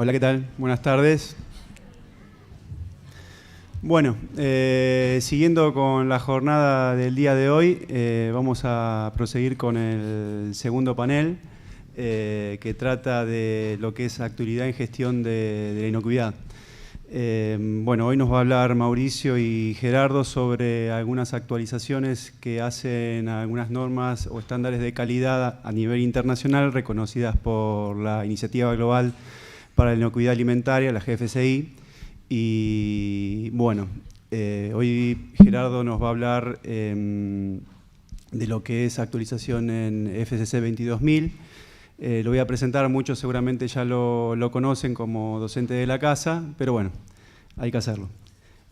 Hola, ¿qué tal? Buenas tardes. Bueno, siguiendo con la jornada del día de hoy, vamos a proseguir con el segundo panel, que trata de lo que es actualidad en gestión de la inocuidad. Bueno, hoy nos va a hablar Mauricio y Gerardo sobre algunas actualizaciones que hacen algunas normas o estándares de calidad a nivel internacional reconocidas por la Iniciativa Global para la Inocuidad Alimentaria, la GFCI. Y bueno, hoy Gerardo nos va a hablar de lo que es actualización en FCC 22000. Lo voy a presentar, muchos seguramente ya lo conocen como docente de la casa, pero bueno, hay que hacerlo.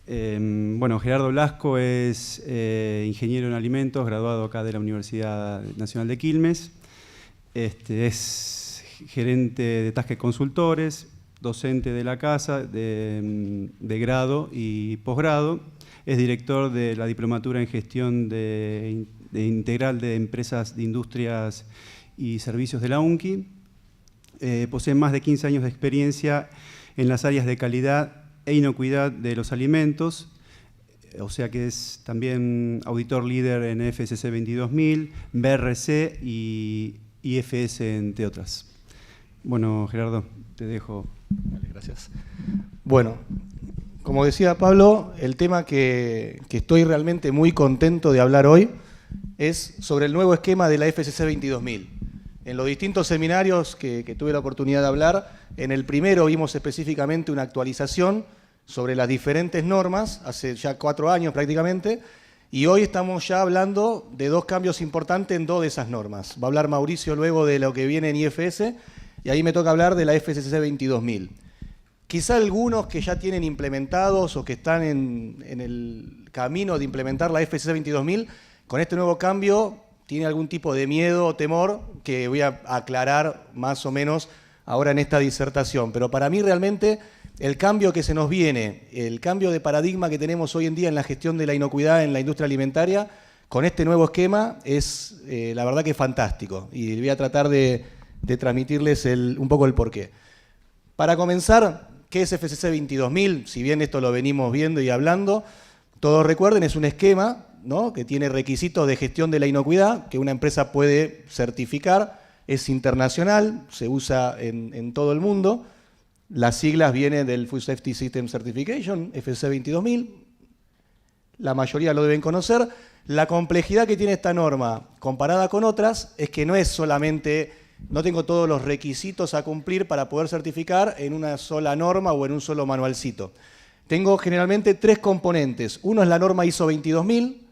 Bueno, Gerardo Blasco es ingeniero en alimentos, graduado acá de la Universidad Nacional de Quilmes. Es gerente de Tasque Consultores, docente de la casa de grado y posgrado. Es director de la Diplomatura en Gestión de Integral de Empresas de Industrias y Servicios de la UNCI. Posee más de 15 años de experiencia en las áreas de calidad e inocuidad de los alimentos, o sea que es también auditor líder en FCC 22000, BRC y IFS, entre otras. Bueno, Gerardo, te dejo. Vale, gracias. Bueno, como decía Pablo, el tema que estoy realmente muy contento de hablar hoy es sobre el nuevo esquema de la FCC 22000. En los distintos seminarios que tuve la oportunidad de hablar, en el primero vimos específicamente una actualización sobre las diferentes normas, hace ya 4 años prácticamente, y hoy estamos ya hablando de 2 cambios importantes en 2 de esas normas. Va a hablar Mauricio luego de lo que viene en IFS, y ahí me toca hablar de la FCC 22000. Quizá algunos que ya tienen implementados o que están en el camino de implementar la FCC 22000, con este nuevo cambio tiene algún tipo de miedo o temor que voy a aclarar más o menos ahora en esta disertación. Pero para mí realmente el cambio que se nos viene, el cambio de paradigma que tenemos hoy en día en la gestión de la inocuidad en la industria alimentaria, con este nuevo esquema es la verdad que fantástico. Y voy a tratar de transmitirles un poco el porqué. Para comenzar, ¿qué es FCC 22000? Si bien esto lo venimos viendo y hablando, todos recuerden, es un esquema, ¿no?, que tiene requisitos de gestión de la inocuidad, que una empresa puede certificar, es internacional, se usa en todo el mundo. Las siglas vienen del Food Safety System Certification, FCC 22000. La mayoría lo deben conocer. La complejidad que tiene esta norma comparada con otras es que no es solamente, no tengo todos los requisitos a cumplir para poder certificar en una sola norma o en un solo manualcito. Tengo generalmente 3 componentes. Uno es la norma ISO 22000,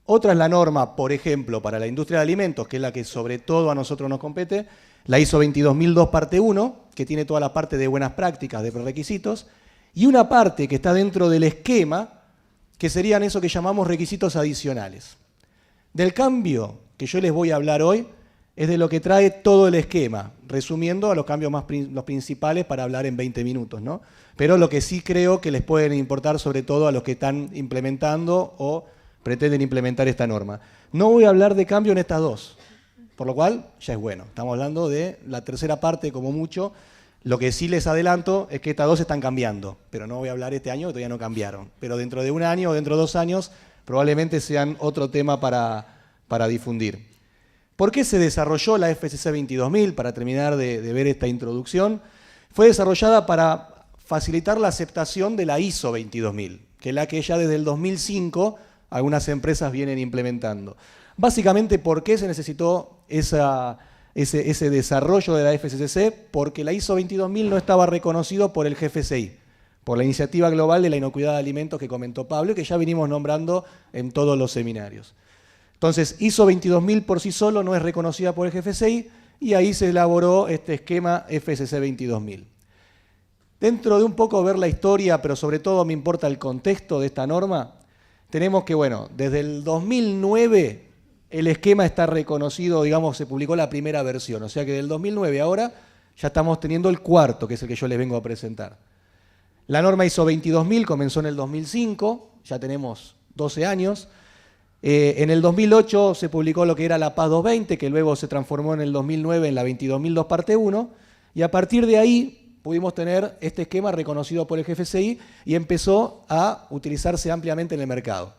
otra es la norma, por ejemplo, para la industria de alimentos, que es la que sobre todo a nosotros nos compete, la ISO 22002 parte 1, que tiene toda la parte de buenas prácticas, de prerequisitos, y una parte que está dentro del esquema, que serían eso que llamamos requisitos adicionales. Del cambio que yo les voy a hablar hoy es de lo que trae todo el esquema, resumiendo a los cambios los principales para hablar en 20 minutos, ¿no? Pero lo que sí creo que les pueden importar sobre todo a los que están implementando o pretenden implementar esta norma. No voy a hablar de cambio en estas 2, por lo cual ya es bueno. Estamos hablando de la tercera parte como mucho. Lo que sí les adelanto es que estas 2 están cambiando, pero no voy a hablar este año, que todavía no cambiaron. Pero dentro de 1 año o dentro de 2 años probablemente sean otro tema para difundir. ¿Por qué se desarrolló la FCC 22000? Para terminar de ver esta introducción, fue desarrollada para facilitar la aceptación de la ISO 22000, que es la que ya desde el 2005 algunas empresas vienen implementando. Básicamente, ¿por qué se necesitó ese desarrollo de la FCC? Porque la ISO 22000 no estaba reconocido por el GFCI, por la Iniciativa Global de la Inocuidad de Alimentos que comentó Pablo y que ya venimos nombrando en todos los seminarios. Entonces, ISO 22000 por sí solo no es reconocida por el GFCI y ahí se elaboró este esquema FCC 22000. Dentro de un poco ver la historia, pero sobre todo me importa el contexto de esta norma, tenemos que, bueno, desde el 2009 el esquema está reconocido, digamos, se publicó la primera versión, o sea que del 2009 ahora ya estamos teniendo el cuarto, que es el que yo les vengo a presentar. La norma ISO 22000 comenzó en el 2005, ya tenemos 12 años. En el 2008 se publicó lo que era la PAS 220, que luego se transformó en el 2009 en la 22002 parte 1, y a partir de ahí pudimos tener este esquema reconocido por el GFCI y empezó a utilizarse ampliamente en el mercado.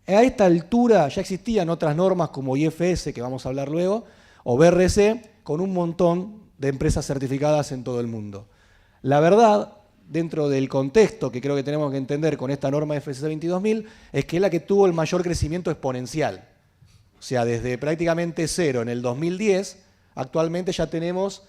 A esta altura ya existían otras normas como IFS, que vamos a hablar luego, o BRC, con un montón de empresas certificadas en todo el mundo. La verdad, dentro del contexto que creo que tenemos que entender con esta norma FSC 22000, es que es la que tuvo el mayor crecimiento exponencial. O sea, desde prácticamente cero en el 2010, actualmente ya tenemos,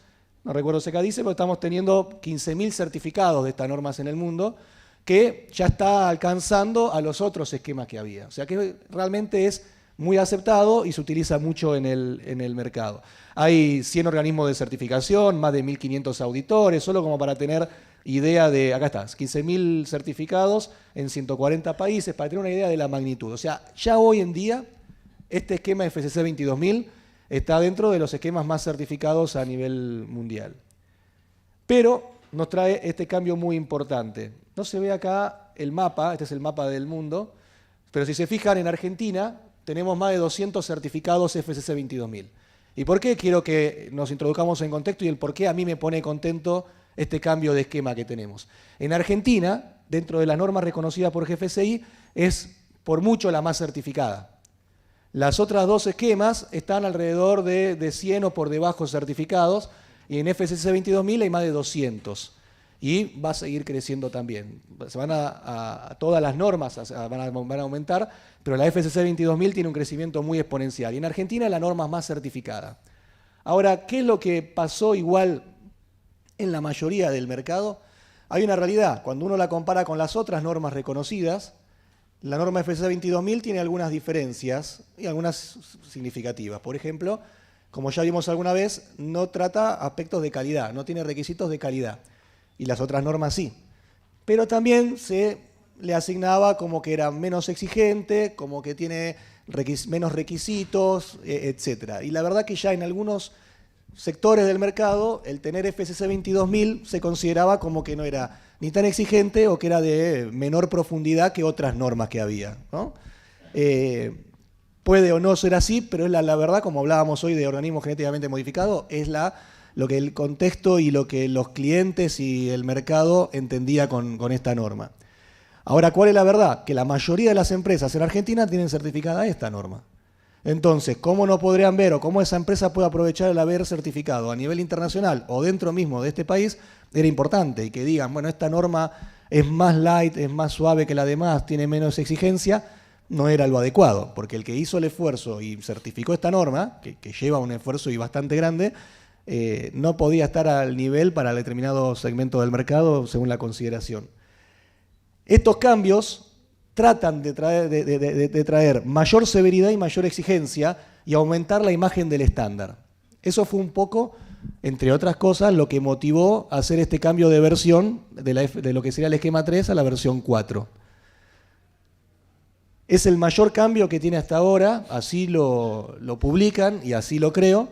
no recuerdo si acá dice, pero estamos teniendo 15.000 certificados de estas normas en el mundo, que ya está alcanzando a los otros esquemas que había. O sea que realmente es muy aceptado y se utiliza mucho en el mercado. Hay 100 organismos de certificación, más de 1.500 auditores, solo como para tener idea de, acá está, 15.000 certificados en 140 países, para tener una idea de la magnitud. O sea, ya hoy en día, este esquema FSC 22000 está dentro de los esquemas más certificados a nivel mundial. Pero nos trae este cambio muy importante. No se ve acá el mapa, este es el mapa del mundo, pero si se fijan en Argentina tenemos más de 200 certificados FSC 22000. ¿Y por qué quiero que nos introduzcamos en contexto y el por qué a mí me pone contento este cambio de esquema que tenemos? En Argentina, dentro de las normas reconocidas por GFCI, es por mucho la más certificada. Las otras dos esquemas están alrededor de 100 o por debajo certificados, y en FSC 22000 hay más de 200. Y va a seguir creciendo también. Se van todas las normas van a aumentar, pero la FSC 22000 tiene un crecimiento muy exponencial. Y en Argentina la norma es más certificada. Ahora, ¿qué es lo que pasó igual en la mayoría del mercado? Hay una realidad. Cuando uno la compara con las otras normas reconocidas, la norma FSC 22000 tiene algunas diferencias y algunas significativas. Por ejemplo, como ya vimos alguna vez, no trata aspectos de calidad, no tiene requisitos de calidad. Y las otras normas sí. Pero también se le asignaba como que era menos exigente, como que tiene menos requisitos, etc. Y la verdad que ya en algunos sectores del mercado, el tener FSC 22000 se consideraba como que no era ni tan exigente o que era de menor profundidad que otras normas que había, ¿no? Puede o no ser así, pero es la verdad, como hablábamos hoy de organismos genéticamente modificados, es lo que el contexto y lo que los clientes y el mercado entendía con esta norma. Ahora, ¿cuál es la verdad? Que la mayoría de las empresas en Argentina tienen certificada esta norma. Entonces, ¿cómo no podrían ver o cómo esa empresa puede aprovechar el haber certificado a nivel internacional o dentro mismo de este país? Era importante y que digan, bueno, esta norma es más light, es más suave que la demás, tiene menos exigencia. No era lo adecuado, porque el que hizo el esfuerzo y certificó esta norma, que lleva un esfuerzo y bastante grande, no podía estar al nivel para determinado segmento del mercado según la consideración. Estos cambios tratan de traer mayor severidad y mayor exigencia y aumentar la imagen del estándar. Eso fue un poco, entre otras cosas, lo que motivó a hacer este cambio de versión de lo que sería el esquema 3 a la versión 4. Es el mayor cambio que tiene hasta ahora, así lo publican y así lo creo.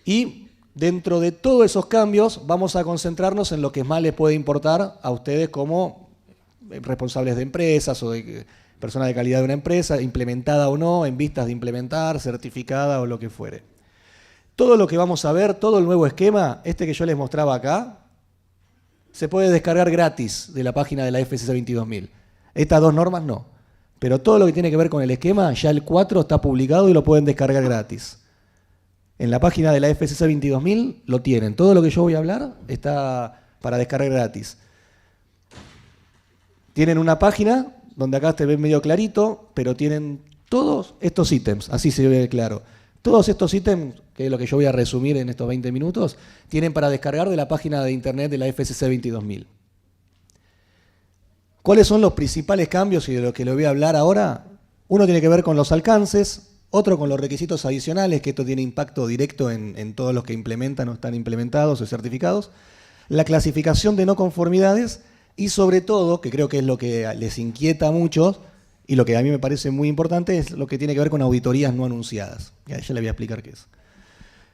Y dentro de todos esos cambios vamos a concentrarnos en lo que más les puede importar a ustedes como responsables de empresas o de personas de calidad de una empresa, implementada o no, en vistas de implementar, certificada o lo que fuere. Todo lo que vamos a ver, todo el nuevo esquema, este que yo les mostraba acá, se puede descargar gratis de la página de la FSC 22000. Estas dos normas no, pero todo lo que tiene que ver con el esquema, ya el 4 está publicado y lo pueden descargar gratis. En la página de la FSC 22000 lo tienen. Todo lo que yo voy a hablar está para descargar gratis. Tienen una página donde acá te ven medio clarito, pero tienen todos estos ítems, así se ve claro. Todos estos ítems, que es lo que yo voy a resumir en estos 20 minutos, tienen para descargar de la página de internet de la FSC 22000. ¿Cuáles son los principales cambios y de lo que le voy a hablar ahora? Uno tiene que ver con los alcances, otro con los requisitos adicionales, que esto tiene impacto directo en todos los que implementan o están implementados o certificados, la clasificación de no conformidades y sobre todo, que creo que es lo que les inquieta a muchos y lo que a mí me parece muy importante, es lo que tiene que ver con auditorías no anunciadas. Ya le voy a explicar qué es.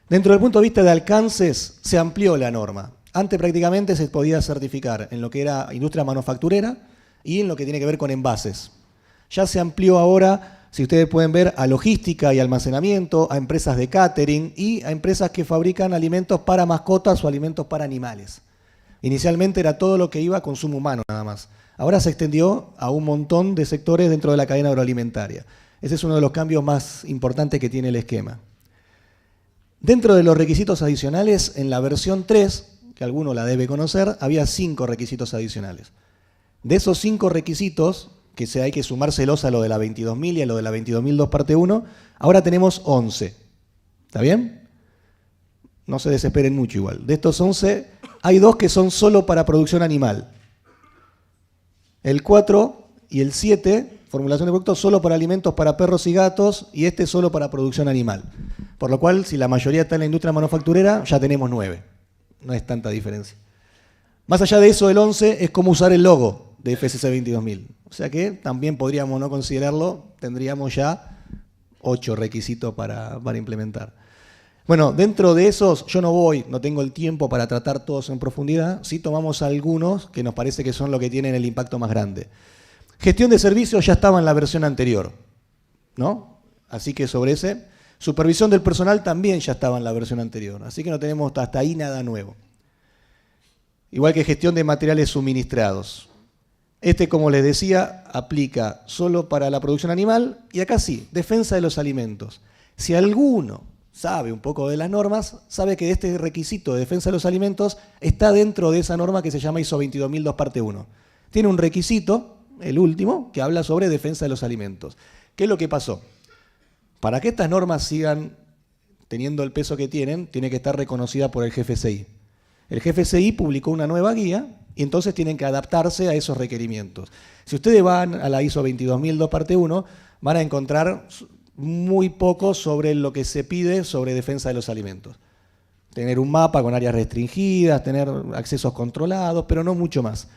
Dentro del punto de vista de alcances, se amplió la norma. Antes prácticamente se podía certificar en lo que era industria manufacturera y en lo que tiene que ver con envases. Ya se amplió ahora si ustedes pueden ver, a logística y almacenamiento, a empresas de catering y a empresas que fabrican alimentos para mascotas o alimentos para animales. Inicialmente era todo lo que iba a consumo humano nada más. Ahora se extendió a un montón de sectores dentro de la cadena agroalimentaria. Ese es uno de los cambios más importantes que tiene el esquema. Dentro de los requisitos adicionales, en la versión 3, que alguno la debe conocer, había 5 requisitos adicionales. De esos 5 requisitos, que hay que sumárselos a lo de la 22.000 y a lo de la 22.002 parte 1, ahora tenemos 11. ¿Está bien? No se desesperen mucho igual. De estos 11, hay 2 que son solo para producción animal. El 4 y el 7, formulación de productos solo para alimentos para perros y gatos, y este solo para producción animal. Por lo cual, si la mayoría está en la industria manufacturera, ya tenemos 9. No es tanta diferencia. Más allá de eso, el 11 es cómo usar el logo de FSC 22.000. O sea que también podríamos no considerarlo, tendríamos ya 8 requisitos para implementar. Bueno, dentro de esos, yo no tengo el tiempo para tratar todos en profundidad, sí tomamos algunos que nos parece que son los que tienen el impacto más grande. Gestión de servicios ya estaba en la versión anterior, ¿no? Así que sobre ese. Supervisión del personal también ya estaba en la versión anterior, así que no tenemos hasta ahí nada nuevo. Igual que gestión de materiales suministrados. Este, como les decía, aplica solo para la producción animal y acá sí, defensa de los alimentos. Si alguno sabe un poco de las normas, sabe que este requisito de defensa de los alimentos está dentro de esa norma que se llama ISO 22002 parte 1. Tiene un requisito, el último, que habla sobre defensa de los alimentos. ¿Qué es lo que pasó? Para que estas normas sigan teniendo el peso que tienen, tiene que estar reconocida por el GFCI. El GFCI publicó una nueva guía y entonces tienen que adaptarse a esos requerimientos. Si ustedes van a la ISO 22002 parte 1, van a encontrar muy poco sobre lo que se pide sobre defensa de los alimentos. Tener un mapa con áreas restringidas, tener accesos controlados, pero no mucho más.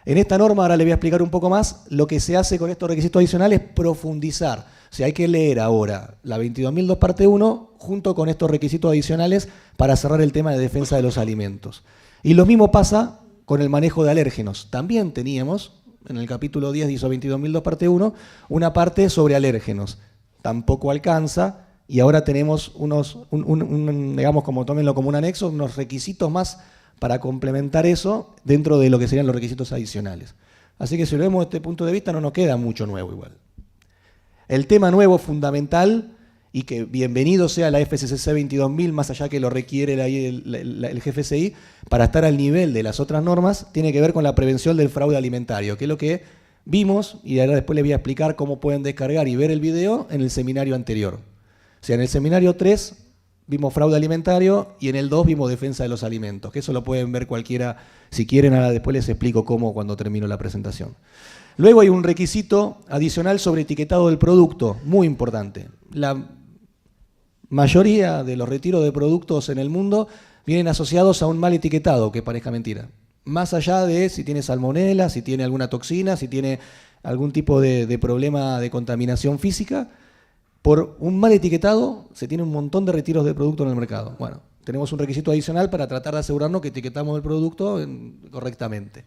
En esta norma, ahora les voy a explicar un poco más, lo que se hace con estos requisitos adicionales es profundizar. O sea, hay que leer ahora la 22002 parte 1 junto con estos requisitos adicionales para cerrar el tema de defensa de los alimentos. Y lo mismo pasa con el manejo de alérgenos. También teníamos, en el capítulo 10 de ISO 22002 parte 1, una parte sobre alérgenos. Tampoco alcanza y ahora tenemos digamos, como tómenlo como un anexo, unos requisitos más para complementar eso dentro de lo que serían los requisitos adicionales. Así que si lo vemos desde este punto de vista no nos queda mucho nuevo igual. El tema nuevo fundamental, y que bienvenido sea la FSC 22000, más allá que lo requiere el GFCI, para estar al nivel de las otras normas, tiene que ver con la prevención del fraude alimentario, que es lo que vimos, y ahora después les voy a explicar cómo pueden descargar y ver el video en el seminario anterior. O sea, en el seminario 3 vimos fraude alimentario y en el 2 vimos defensa de los alimentos, que eso lo pueden ver cualquiera, si quieren, ahora después les explico cómo cuando termino la presentación. Luego hay un requisito adicional sobre etiquetado del producto, muy importante. La mayoría de los retiros de productos en el mundo vienen asociados a un mal etiquetado, que parezca mentira. Más allá de si tiene salmonela, si tiene alguna toxina, si tiene algún tipo de problema de contaminación física, por un mal etiquetado se tiene un montón de retiros de producto en el mercado. Bueno, tenemos un requisito adicional para tratar de asegurarnos que etiquetamos el producto correctamente.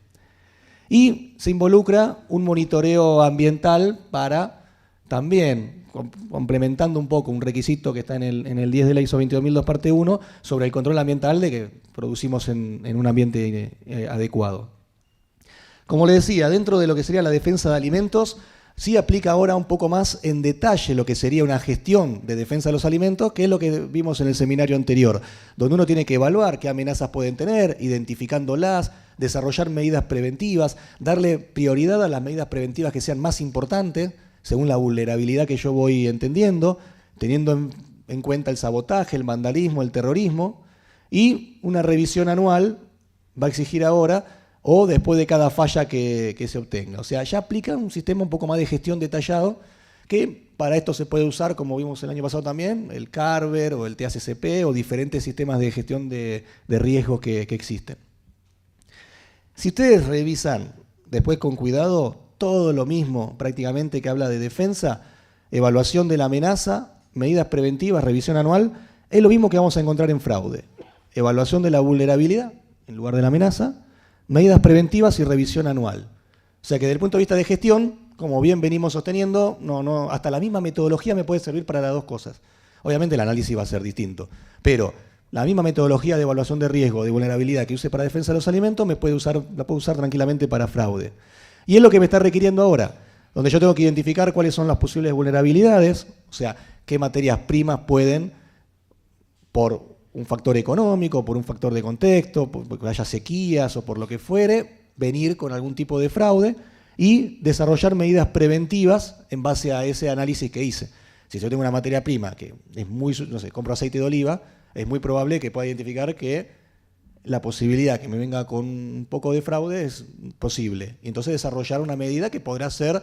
Y se involucra un monitoreo ambiental para también, complementando un poco un requisito que está en el 10 de la ISO 22002 parte 1, sobre el control ambiental de que producimos en un ambiente adecuado. Como les decía, dentro de lo que sería la defensa de alimentos, sí aplica ahora un poco más en detalle lo que sería una gestión de defensa de los alimentos, que es lo que vimos en el seminario anterior, donde uno tiene que evaluar qué amenazas pueden tener, identificándolas, desarrollar medidas preventivas, darle prioridad a las medidas preventivas que sean más importantes, según la vulnerabilidad que yo voy entendiendo, teniendo en cuenta el sabotaje, el vandalismo, el terrorismo, y una revisión anual va a exigir ahora o después de cada falla que se obtenga. O sea, ya aplica un sistema un poco más de gestión detallado que para esto se puede usar, como vimos el año pasado también, el Carver o el TACCP o diferentes sistemas de gestión de riesgos que existen. Si ustedes revisan después con cuidado todo lo mismo prácticamente que habla de defensa, evaluación de la amenaza, medidas preventivas, revisión anual, es lo mismo que vamos a encontrar en fraude. Evaluación de la vulnerabilidad en lugar de la amenaza, medidas preventivas y revisión anual. O sea que desde el punto de vista de gestión, como bien venimos sosteniendo, hasta la misma metodología me puede servir para las dos cosas. Obviamente el análisis va a ser distinto, pero la misma metodología de evaluación de riesgo, de vulnerabilidad que use para defensa de los alimentos, la puedo usar tranquilamente para fraude. Y es lo que me está requiriendo ahora, donde yo tengo que identificar cuáles son las posibles vulnerabilidades, o sea, qué materias primas pueden, por un factor económico, por un factor de contexto, porque haya sequías o por lo que fuere, venir con algún tipo de fraude y desarrollar medidas preventivas en base a ese análisis que hice. Si yo tengo una materia prima que es muy, no sé, compro aceite de oliva, es muy probable que pueda identificar que la posibilidad que me venga con un poco de fraude es posible. Y entonces desarrollar una medida que podrá ser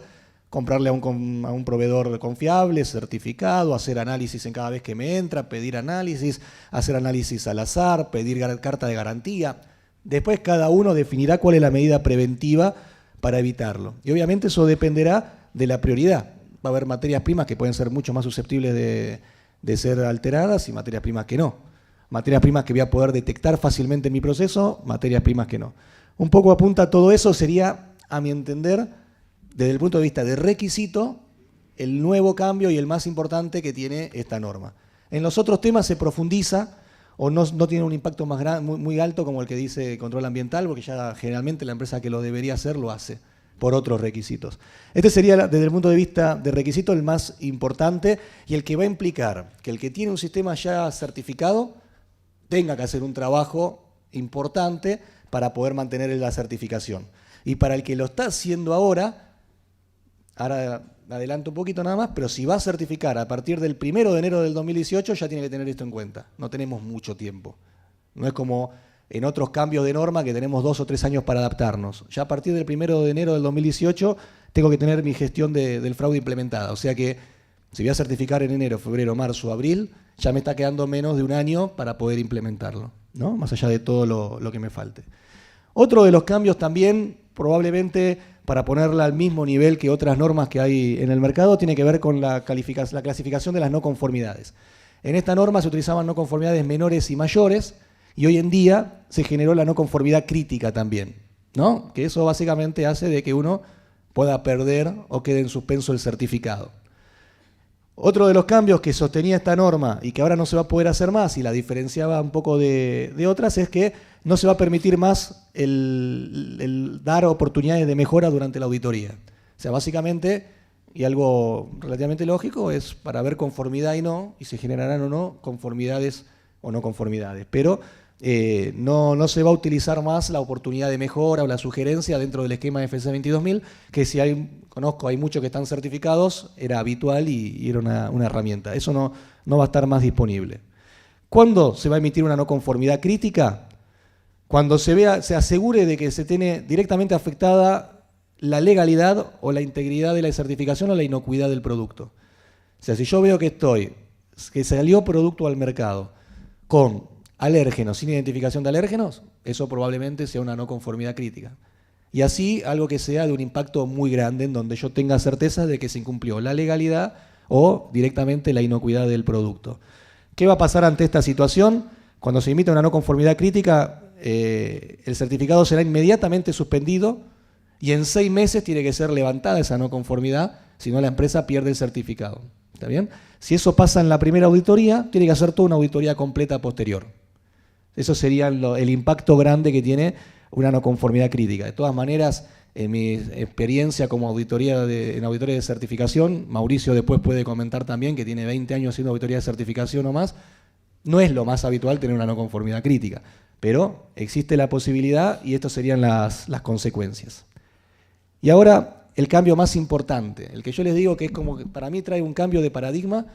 comprarle a un proveedor confiable, certificado, hacer análisis en cada vez que me entra, pedir análisis, hacer análisis al azar, pedir carta de garantía. Después cada uno definirá cuál es la medida preventiva para evitarlo. Y obviamente eso dependerá de la prioridad. Va a haber materias primas que pueden ser mucho más susceptibles de ser alteradas y materias primas que no. Materias primas que voy a poder detectar fácilmente en mi proceso, materias primas que no. Un poco apunta a todo eso, sería, a mi entender, desde el punto de vista de requisito, el nuevo cambio y el más importante que tiene esta norma. En los otros temas se profundiza o no tiene un impacto más muy alto como el que dice control ambiental, porque ya generalmente la empresa que lo debería hacer lo hace por otros requisitos. Este sería, desde el punto de vista de requisito, el más importante y el que va a implicar que el que tiene un sistema ya certificado tenga que hacer un trabajo importante para poder mantener la certificación. Y para el que lo está haciendo ahora adelanto un poquito nada más, pero si va a certificar a partir del 1 de enero del 2018 ya tiene que tener esto en cuenta. No tenemos mucho tiempo. No es como en otros cambios de norma que tenemos 2 o 3 años para adaptarnos. Ya a partir del 1 de enero del 2018 tengo que tener mi gestión del fraude implementada. O sea que si voy a certificar en enero, febrero, marzo, abril, ya me está quedando menos de un año para poder implementarlo, ¿no? Más allá de todo lo que me falte. Otro de los cambios también, probablemente para ponerla al mismo nivel que otras normas que hay en el mercado, tiene que ver con la clasificación de las no conformidades. En esta norma se utilizaban no conformidades menores y mayores, y hoy en día se generó la no conformidad crítica también, ¿no? Que eso básicamente hace de que uno pueda perder o quede en suspenso el certificado. Otro de los cambios que sostenía esta norma y que ahora no se va a poder hacer más y la diferenciaba un poco de otras es que no se va a permitir más el dar oportunidades de mejora durante la auditoría. O sea, básicamente, y algo relativamente lógico, es para ver conformidad y si generarán o no conformidades o no conformidades. Pero no se va a utilizar más la oportunidad de mejora o la sugerencia dentro del esquema FSC 22000, que si hay muchos que están certificados, era habitual y era una herramienta. Eso no va a estar más disponible. ¿Cuándo se va a emitir una no conformidad crítica? Cuando se asegure de que se tiene directamente afectada la legalidad o la integridad de la certificación o la inocuidad del producto. O sea, si yo veo que salió producto al mercado con alérgenos, sin identificación de alérgenos, eso probablemente sea una no conformidad crítica. Y así algo que sea de un impacto muy grande en donde yo tenga certeza de que se incumplió la legalidad o directamente la inocuidad del producto. ¿Qué va a pasar ante esta situación? Cuando se emita una no conformidad crítica, el certificado será inmediatamente suspendido y en 6 meses tiene que ser levantada esa no conformidad, si no la empresa pierde el certificado. ¿Está bien? Si eso pasa en la primera auditoría, tiene que hacer toda una auditoría completa posterior. Eso sería el impacto grande que tiene una no conformidad crítica. De todas maneras, en mi experiencia como en auditoría de certificación, Mauricio después puede comentar también que tiene 20 años haciendo auditoría de certificación o más, no es lo más habitual tener una no conformidad crítica, pero existe la posibilidad y estas serían las consecuencias. Y ahora el cambio más importante, el que yo les digo que es como que para mí trae un cambio de paradigma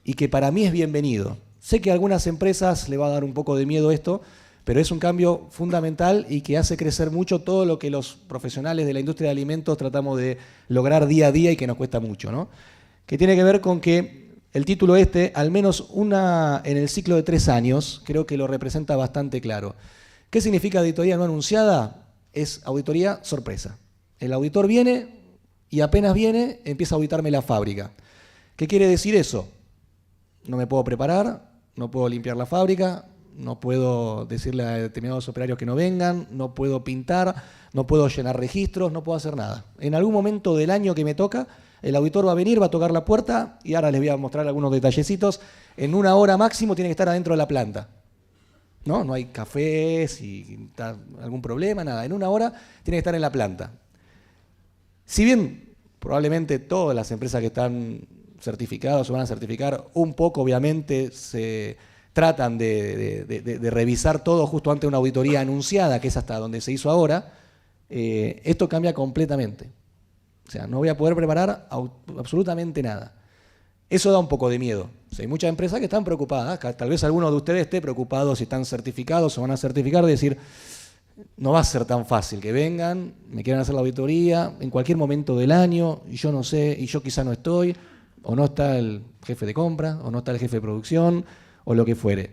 y que para mí es bienvenido. Sé que a algunas empresas le va a dar un poco de miedo esto, pero es un cambio fundamental y que hace crecer mucho todo lo que los profesionales de la industria de alimentos tratamos de lograr día a día y que nos cuesta mucho, ¿no? Que tiene que ver con que el título al menos una en el ciclo de 3 años, creo que lo representa bastante claro. ¿Qué significa auditoría no anunciada? Es auditoría sorpresa. El auditor viene y apenas viene empieza a auditarme la fábrica. ¿Qué quiere decir eso? No me puedo preparar, no puedo limpiar la fábrica, no puedo decirle a determinados operarios que no vengan, no puedo pintar, no puedo llenar registros, no puedo hacer nada. En algún momento del año que me toca, el auditor va a venir, va a tocar la puerta y ahora les voy a mostrar algunos detallecitos. En 1 hora máximo tiene que estar adentro de la planta. No hay café, si está algún problema, nada. En 1 hora tiene que estar en la planta. Si bien probablemente todas las empresas que están certificadas o van a certificar, un poco obviamente se tratan de revisar todo justo antes de una auditoría anunciada, que es hasta donde se hizo ahora, esto cambia completamente. O sea, no voy a poder preparar absolutamente nada. Eso da un poco de miedo. O sea, hay muchas empresas que están preocupadas, tal vez alguno de ustedes esté preocupado si están certificados o van a certificar, de decir, no va a ser tan fácil que vengan, me quieran hacer la auditoría en cualquier momento del año, y yo no sé, y yo quizá no estoy, o no está el jefe de compra, o no está el jefe de producción, o lo que fuere.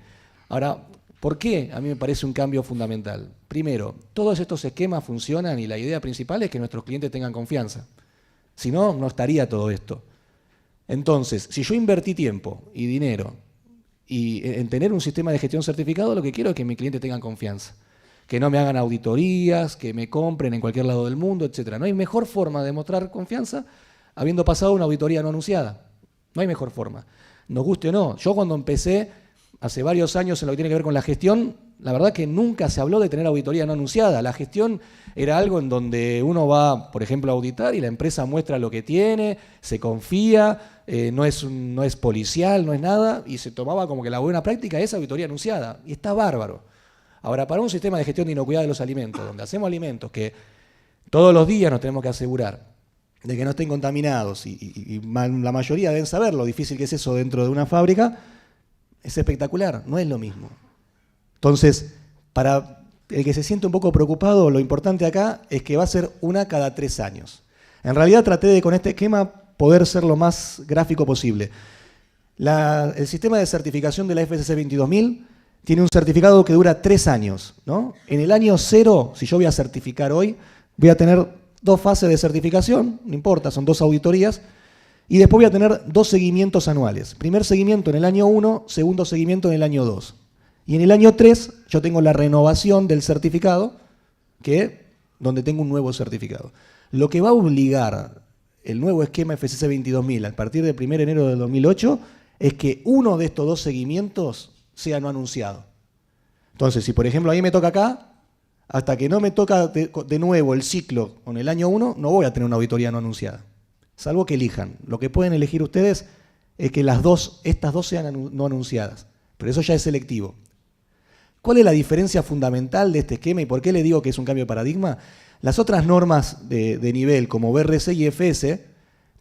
Ahora, ¿por qué? A mí me parece un cambio fundamental. Primero, todos estos esquemas funcionan y la idea principal es que nuestros clientes tengan confianza. Si no, no estaría todo esto. Entonces, si yo invertí tiempo y dinero y en tener un sistema de gestión certificado, lo que quiero es que mis clientes tengan confianza. Que no me hagan auditorías, que me compren en cualquier lado del mundo, etc. No hay mejor forma de mostrar confianza habiendo pasado una auditoría no anunciada. No hay mejor forma. Nos guste o no. Yo cuando empecé, hace varios años en lo que tiene que ver con la gestión, la verdad que nunca se habló de tener auditoría no anunciada. La gestión era algo en donde uno va, por ejemplo, a auditar y la empresa muestra lo que tiene, se confía, no es policial, no es nada, y se tomaba como que la buena práctica es auditoría anunciada. Y está bárbaro. Ahora, para un sistema de gestión de inocuidad de los alimentos, donde hacemos alimentos que todos los días nos tenemos que asegurar de que no estén contaminados, y la mayoría deben saber lo difícil que es eso dentro de una fábrica, es espectacular, no es lo mismo. Entonces, para el que se siente un poco preocupado, lo importante acá es que va a ser 1 cada 3 años. En realidad traté de, con este esquema, poder ser lo más gráfico posible. El sistema de certificación de la FSC 22000 tiene un certificado que dura 3 años, ¿no? En el año 0, si yo voy a certificar hoy, voy a tener 2 fases de certificación, no importa, son 2 auditorías, y después voy a tener 2 seguimientos anuales. Primer seguimiento en el año 1, segundo seguimiento en el año 2. Y en el año 3 yo tengo la renovación del certificado, donde tengo un nuevo certificado. Lo que va a obligar el nuevo esquema FSC 22000 a partir del 1 de enero de 2008 es que uno de estos 2 seguimientos sea no anunciado. Entonces, si por ejemplo a mí me toca acá, hasta que no me toca de nuevo el ciclo con el año 1, no voy a tener una auditoría no anunciada. Salvo que elijan. Lo que pueden elegir ustedes es que estas dos sean no anunciadas. Pero eso ya es selectivo. ¿Cuál es la diferencia fundamental de este esquema y por qué le digo que es un cambio de paradigma? Las otras normas de nivel como BRC y FS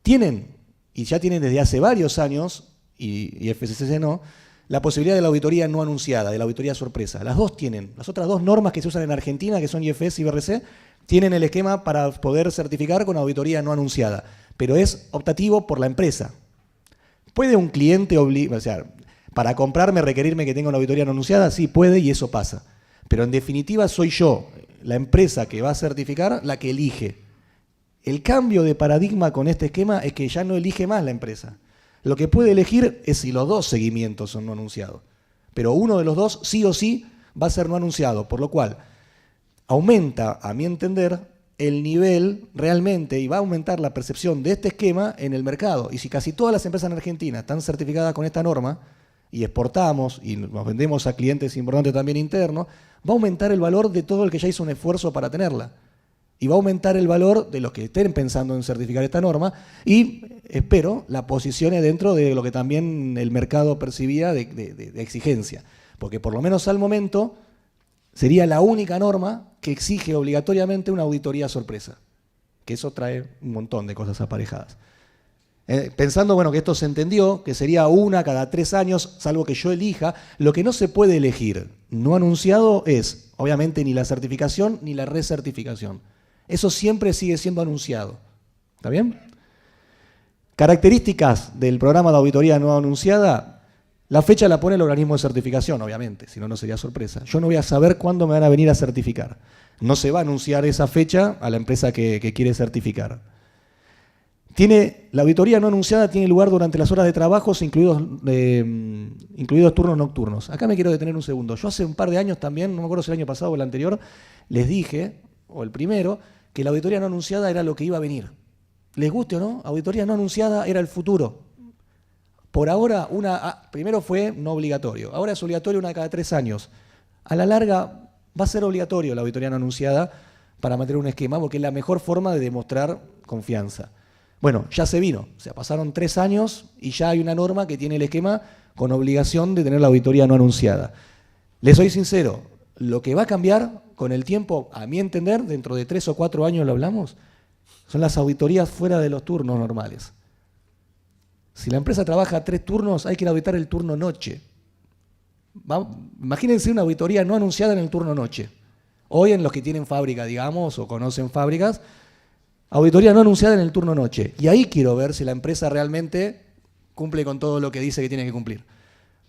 tienen, y ya tienen desde hace varios años, y FSC no, la posibilidad de la auditoría no anunciada, de la auditoría sorpresa. Las dos tienen. Las otras 2 normas que se usan en Argentina, que son IFS y BRC, tienen el esquema para poder certificar con auditoría no anunciada. Pero es optativo por la empresa. ¿Puede un cliente para comprarme, requerirme que tenga una auditoría no anunciada? Sí, puede y eso pasa. Pero en definitiva soy yo, la empresa que va a certificar, la que elige. El cambio de paradigma con este esquema es que ya no elige más la empresa. Lo que puede elegir es si los 2 seguimientos son no anunciados. Pero uno de los 2 sí o sí va a ser no anunciado, por lo cual aumenta, a mi entender, el nivel realmente y va a aumentar la percepción de este esquema en el mercado. Y si casi todas las empresas en Argentina están certificadas con esta norma y exportamos y nos vendemos a clientes importantes también internos, va a aumentar el valor de todo el que ya hizo un esfuerzo para tenerla. Y va a aumentar el valor de los que estén pensando en certificar esta norma y espero la posicione dentro de lo que también el mercado percibía de exigencia. Porque por lo menos al momento sería la única norma que exige obligatoriamente una auditoría sorpresa. Que eso trae un montón de cosas aparejadas. Pensando que esto se entendió, que sería 1 cada 3 años, salvo que yo elija, lo que no se puede elegir no anunciado es, obviamente, ni la certificación ni la recertificación. Eso siempre sigue siendo anunciado. ¿Está bien? Características del programa de auditoría no anunciada. La fecha la pone el organismo de certificación, obviamente, si no, no sería sorpresa. Yo no voy a saber cuándo me van a venir a certificar. No se va a anunciar esa fecha a la empresa que quiere certificar. La auditoría no anunciada tiene lugar durante las horas de trabajo, incluidos turnos nocturnos. Acá me quiero detener un segundo. Yo hace un par de años también, no me acuerdo si el año pasado o el anterior, les dije, o el primero, que la auditoría no anunciada era lo que iba a venir. Les guste o no, auditoría no anunciada era el futuro. Por ahora, primero fue no obligatorio, ahora es obligatorio una cada 3 años. A la larga va a ser obligatorio la auditoría no anunciada para mantener un esquema, porque es la mejor forma de demostrar confianza. Bueno, ya se vino, o sea, pasaron 3 años y ya hay una norma que tiene el esquema con obligación de tener la auditoría no anunciada. Les soy sincero, lo que va a cambiar con el tiempo, a mi entender, dentro de 3 o 4 años lo hablamos, son las auditorías fuera de los turnos normales. Si la empresa trabaja 3 turnos, hay que auditar el turno noche. Imagínense una auditoría no anunciada en el turno noche. Hoy en los que tienen fábrica, digamos, o conocen fábricas, auditoría no anunciada en el turno noche. Y ahí quiero ver si la empresa realmente cumple con todo lo que dice que tiene que cumplir.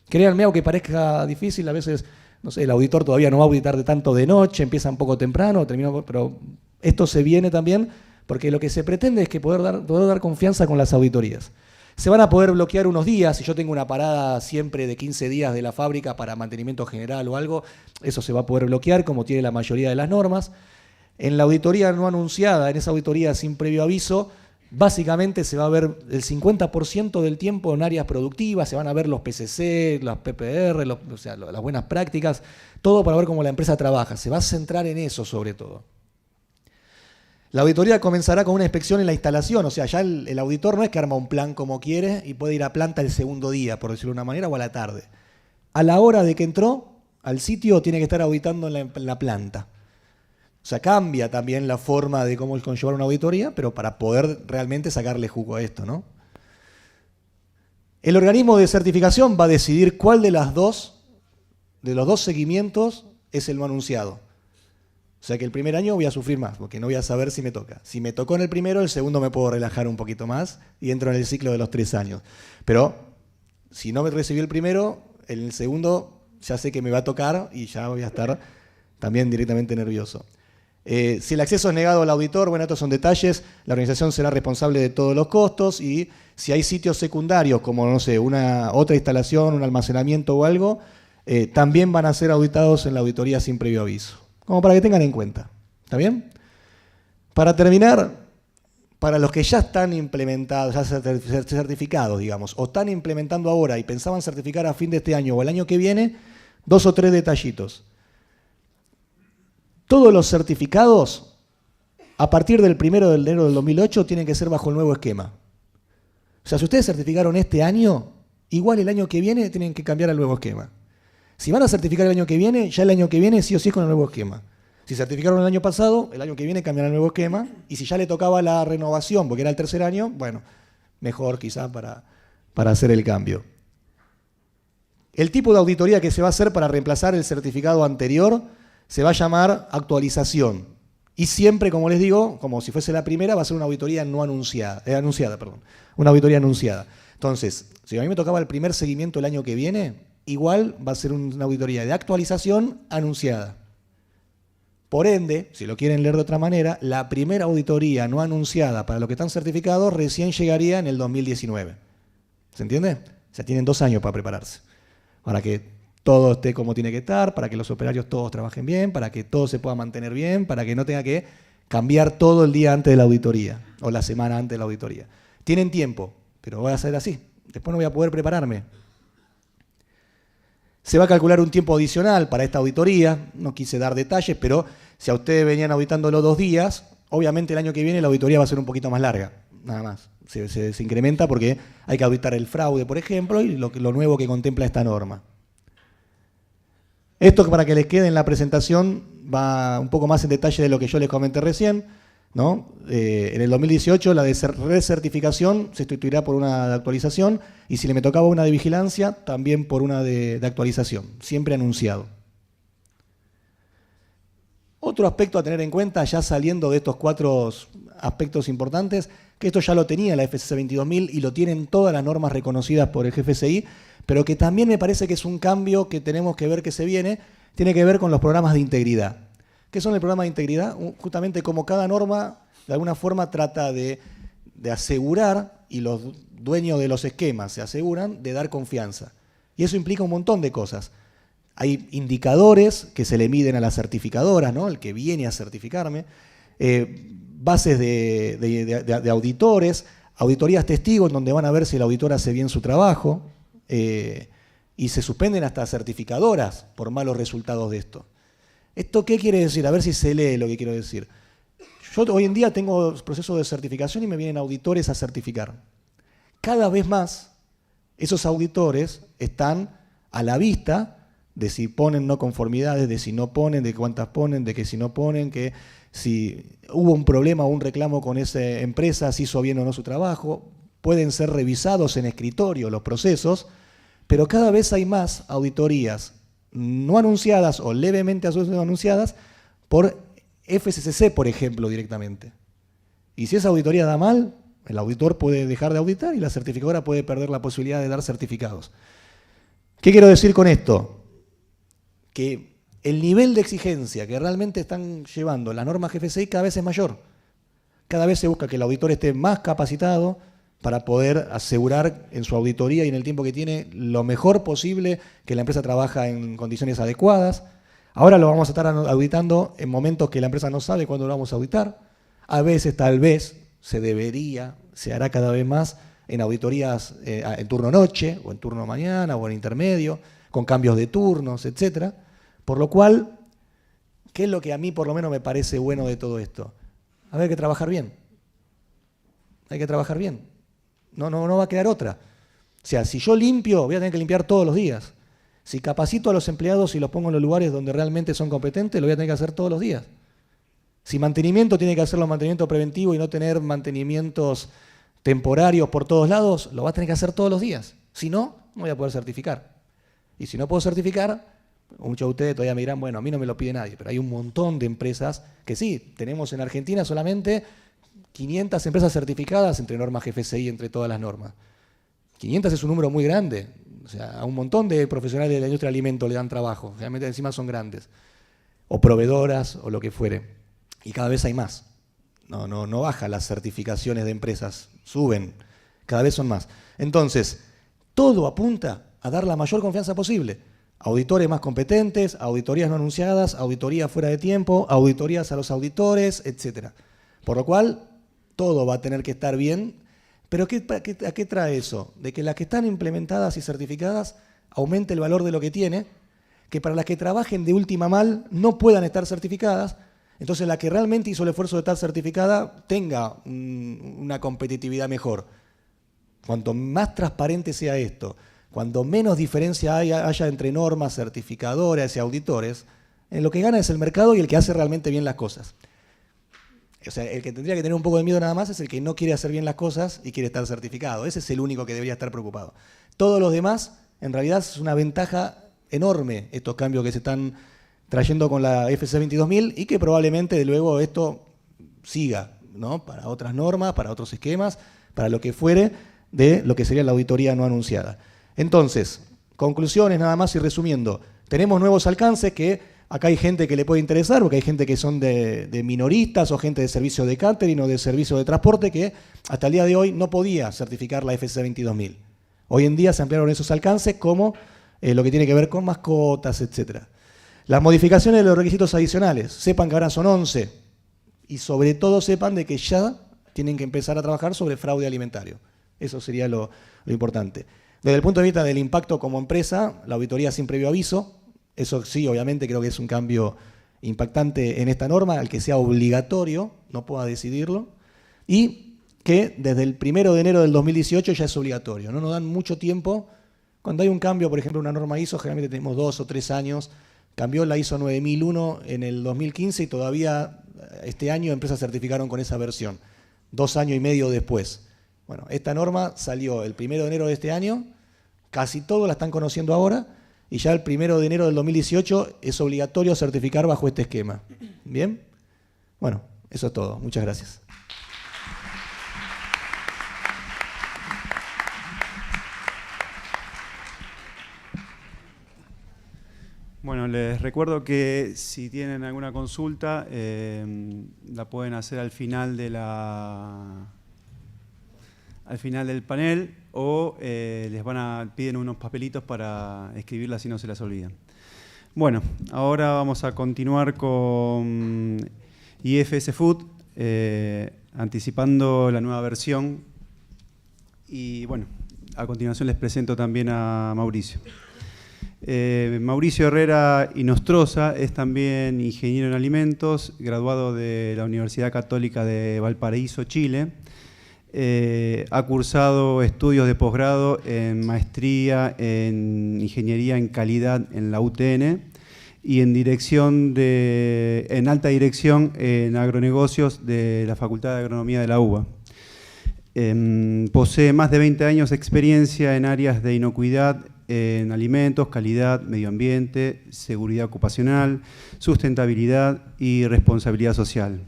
Créanme, aunque parezca difícil, a veces, no sé, el auditor todavía no va a auditar de tanto de noche, empieza un poco temprano, pero esto se viene también porque lo que se pretende es que poder dar confianza con las auditorías. Se van a poder bloquear unos días, si yo tengo una parada siempre de 15 días de la fábrica para mantenimiento general o algo, eso se va a poder bloquear como tiene la mayoría de las normas. En la auditoría no anunciada, en esa auditoría sin previo aviso, básicamente se va a ver el 50% del tiempo en áreas productivas, se van a ver los PCC, las PPR, o sea, las buenas prácticas, todo para ver cómo la empresa trabaja. Se va a centrar en eso sobre todo. La auditoría comenzará con una inspección en la instalación, o sea, ya el auditor no es que arma un plan como quiere y puede ir a planta el segundo día, por decirlo de una manera, o a la tarde. A la hora de que entró al sitio tiene que estar auditando en la planta. O sea, cambia también la forma de cómo conllevar una auditoría, pero para poder realmente sacarle jugo a esto, ¿no? El organismo de certificación va a decidir cuál de los dos seguimientos es el no anunciado. O sea que el primer año voy a sufrir más, porque no voy a saber si me toca. Si me tocó en el primero, el segundo me puedo relajar un poquito más y entro en el ciclo de los 3 años. Pero si no me recibí el primero, en el segundo ya sé que me va a tocar y ya voy a estar también directamente nervioso. Si el acceso es negado al auditor, bueno, estos son detalles, la organización será responsable de todos los costos y si hay sitios secundarios como, no sé, otra instalación, un almacenamiento o algo, también van a ser auditados en la auditoría sin previo aviso. Como para que tengan en cuenta. ¿Está bien? Para terminar, para los que ya están implementados, ya certificados, digamos, o están implementando ahora y pensaban certificar a fin de este año o el año que viene, 2 o 3 detallitos. Todos los certificados, a partir del 1 de enero del 2008, tienen que ser bajo el nuevo esquema. O sea, si ustedes certificaron este año, igual el año que viene tienen que cambiar al nuevo esquema. Si van a certificar el año que viene, ya el año que viene sí o sí es con el nuevo esquema. Si certificaron el año pasado, el año que viene cambian al nuevo esquema. Y si ya le tocaba la renovación, porque era el 3er año, bueno, mejor quizá para hacer el cambio. El tipo de auditoría que se va a hacer para reemplazar el certificado anterior se va a llamar actualización. Y siempre, como les digo, como si fuese la primera, va a ser una auditoría no anunciada, una auditoría anunciada. Entonces, si a mí me tocaba el primer seguimiento el año que viene, igual va a ser una auditoría de actualización anunciada. Por ende, si lo quieren leer de otra manera, la primera auditoría no anunciada para los que están certificados recién llegaría en el 2019. ¿Se entiende? O sea, tienen 2 años para prepararse. Para que todo esté como tiene que estar, para que los operarios todos trabajen bien, para que todo se pueda mantener bien, para que no tenga que cambiar todo el día antes de la auditoría o la semana antes de la auditoría. Tienen tiempo, pero va a ser así. Después no voy a poder prepararme. Se va a calcular un tiempo adicional para esta auditoría, no quise dar detalles, pero si a ustedes venían auditándolo 2 días, obviamente el año que viene la auditoría va a ser un poquito más larga, nada más. Se incrementa porque hay que auditar el fraude, por ejemplo, y lo nuevo que contempla esta norma. Esto para que les quede en la presentación va un poco más en detalle de lo que yo les comenté recién, ¿no? En el 2018 la de recertificación se sustituirá por una de actualización y si le me tocaba una de vigilancia, también por una de actualización, siempre anunciado. Otro aspecto a tener en cuenta, ya saliendo de estos 4 aspectos importantes, que esto ya lo tenía la FCC 22000 y lo tienen todas las normas reconocidas por el GFCI, pero que también me parece que es un cambio que tenemos que ver que se viene, tiene que ver con los programas de integridad. ¿Qué son el programa de integridad? Justamente como cada norma de alguna forma trata de de asegurar, y los dueños de los esquemas se aseguran de dar confianza. Y eso implica un montón de cosas. Hay indicadores que se le miden a las certificadoras, ¿no? El que viene a certificarme, bases de auditores, auditorías testigos donde van a ver si el auditor hace bien su trabajo, y se suspenden hasta certificadoras por malos resultados de esto. ¿Esto qué quiere decir? A ver si se lee lo que quiero decir. Yo hoy en día tengo procesos de certificación y me vienen auditores a certificar. Cada vez más esos auditores están a la vista de si ponen no conformidades, de si no ponen, de cuántas ponen, de que si no ponen, que si hubo un problema o un reclamo con esa empresa, si hizo bien o no su trabajo. Pueden ser revisados en escritorio los procesos, pero cada vez hay más auditorías no anunciadas o levemente anunciadas por FSCC, por ejemplo, directamente. Y si esa auditoría da mal, el auditor puede dejar de auditar y la certificadora puede perder la posibilidad de dar certificados. ¿Qué quiero decir con esto? Que el nivel de exigencia que realmente están llevando las normas GFCI cada vez es mayor. Cada vez se busca que el auditor esté más capacitado para poder asegurar en su auditoría y en el tiempo que tiene lo mejor posible que la empresa trabaja en condiciones adecuadas. Ahora lo vamos a estar auditando en momentos que la empresa no sabe cuándo lo vamos a auditar. A veces, tal vez, se hará cada vez más en auditorías en turno noche, o en turno mañana, o en intermedio, con cambios de turnos, etc. Por lo cual, ¿qué es lo que a mí por lo menos me parece bueno de todo esto? Hay que trabajar bien. Hay que trabajar bien. No va a quedar otra. O sea, si yo limpio, voy a tener que limpiar todos los días. Si capacito a los empleados y los pongo en los lugares donde realmente son competentes, lo voy a tener que hacer todos los días. Si mantenimiento, tiene que hacerlo mantenimiento preventivo y no tener mantenimientos temporarios por todos lados, lo va a tener que hacer todos los días. Si no, no voy a poder certificar. Y si no puedo certificar, muchos de ustedes todavía me dirán, bueno, a mí no me lo pide nadie, pero hay un montón de empresas que sí, tenemos en Argentina solamente 500 empresas certificadas entre normas GFCI, entre todas las normas. 500 es un número muy grande. O sea, a un montón de profesionales de la industria del alimento le dan trabajo. Realmente encima son grandes. O proveedoras, o lo que fuere. Y cada vez hay más. No bajan las certificaciones de empresas. Suben. Cada vez son más. Entonces, todo apunta a dar la mayor confianza posible. Auditores más competentes, auditorías no anunciadas, auditorías fuera de tiempo, auditorías a los auditores, etc. Por lo cual, todo va a tener que estar bien. ¿Pero a qué trae eso? De que las que están implementadas y certificadas aumente el valor de lo que tiene, que para las que trabajen de última mal no puedan estar certificadas, entonces la que realmente hizo el esfuerzo de estar certificada tenga una competitividad mejor. Cuanto más transparente sea esto, cuanto menos diferencia haya entre normas, certificadoras y auditores, lo que gana es el mercado y el que hace realmente bien las cosas. O sea, el que tendría que tener un poco de miedo nada más es el que no quiere hacer bien las cosas y quiere estar certificado. Ese es el único que debería estar preocupado. Todos los demás, en realidad, es una ventaja enorme estos cambios que se están trayendo con la FSC 22000 y que probablemente, de luego, esto siga, ¿no? Para otras normas, para otros esquemas, para lo que fuere de lo que sería la auditoría no anunciada. Entonces, conclusiones nada más y resumiendo. Tenemos nuevos alcances que acá hay gente que le puede interesar, porque hay gente que son de minoristas o gente de servicio de catering o de servicio de transporte que hasta el día de hoy no podía certificar la FSC 22000. Hoy en día se ampliaron esos alcances como lo que tiene que ver con mascotas, etc. Las modificaciones de los requisitos adicionales. Sepan que ahora son 11 y sobre todo sepan de que ya tienen que empezar a trabajar sobre fraude alimentario. Eso sería lo importante. Desde el punto de vista del impacto como empresa, la auditoría sin previo aviso. Eso sí, obviamente, creo que es un cambio impactante en esta norma, al que sea obligatorio, no pueda decidirlo, y que desde el 1 de enero del 2018 ya es obligatorio. No nos dan mucho tiempo. Cuando hay un cambio, por ejemplo, una norma ISO, generalmente tenemos 2 o 3 años. Cambió la ISO 9001 en el 2015 y todavía este año empresas certificaron con esa versión, 2 años y medio después. Bueno, esta norma salió el 1 de enero de este año, casi todos la están conociendo ahora, y ya el 1 de enero del 2018 es obligatorio certificar bajo este esquema. ¿Bien? Bueno, eso es todo. Muchas gracias. Bueno, les recuerdo que si tienen alguna consulta, la pueden hacer al final de la al final del panel o piden unos papelitos para escribirlas si no se las olvidan. Bueno, ahora vamos a continuar con IFS Food, anticipando la nueva versión. Y bueno, a continuación les presento también a Mauricio. Mauricio Herrera Inostroza es también ingeniero en alimentos, graduado de la Universidad Católica de Valparaíso, Chile. Ha cursado estudios de posgrado en maestría en ingeniería en calidad en la UTN y en alta dirección en agronegocios de la Facultad de Agronomía de la UBA. Posee más de 20 años de experiencia en áreas de inocuidad en alimentos, calidad, medio ambiente, seguridad ocupacional, sustentabilidad y responsabilidad social.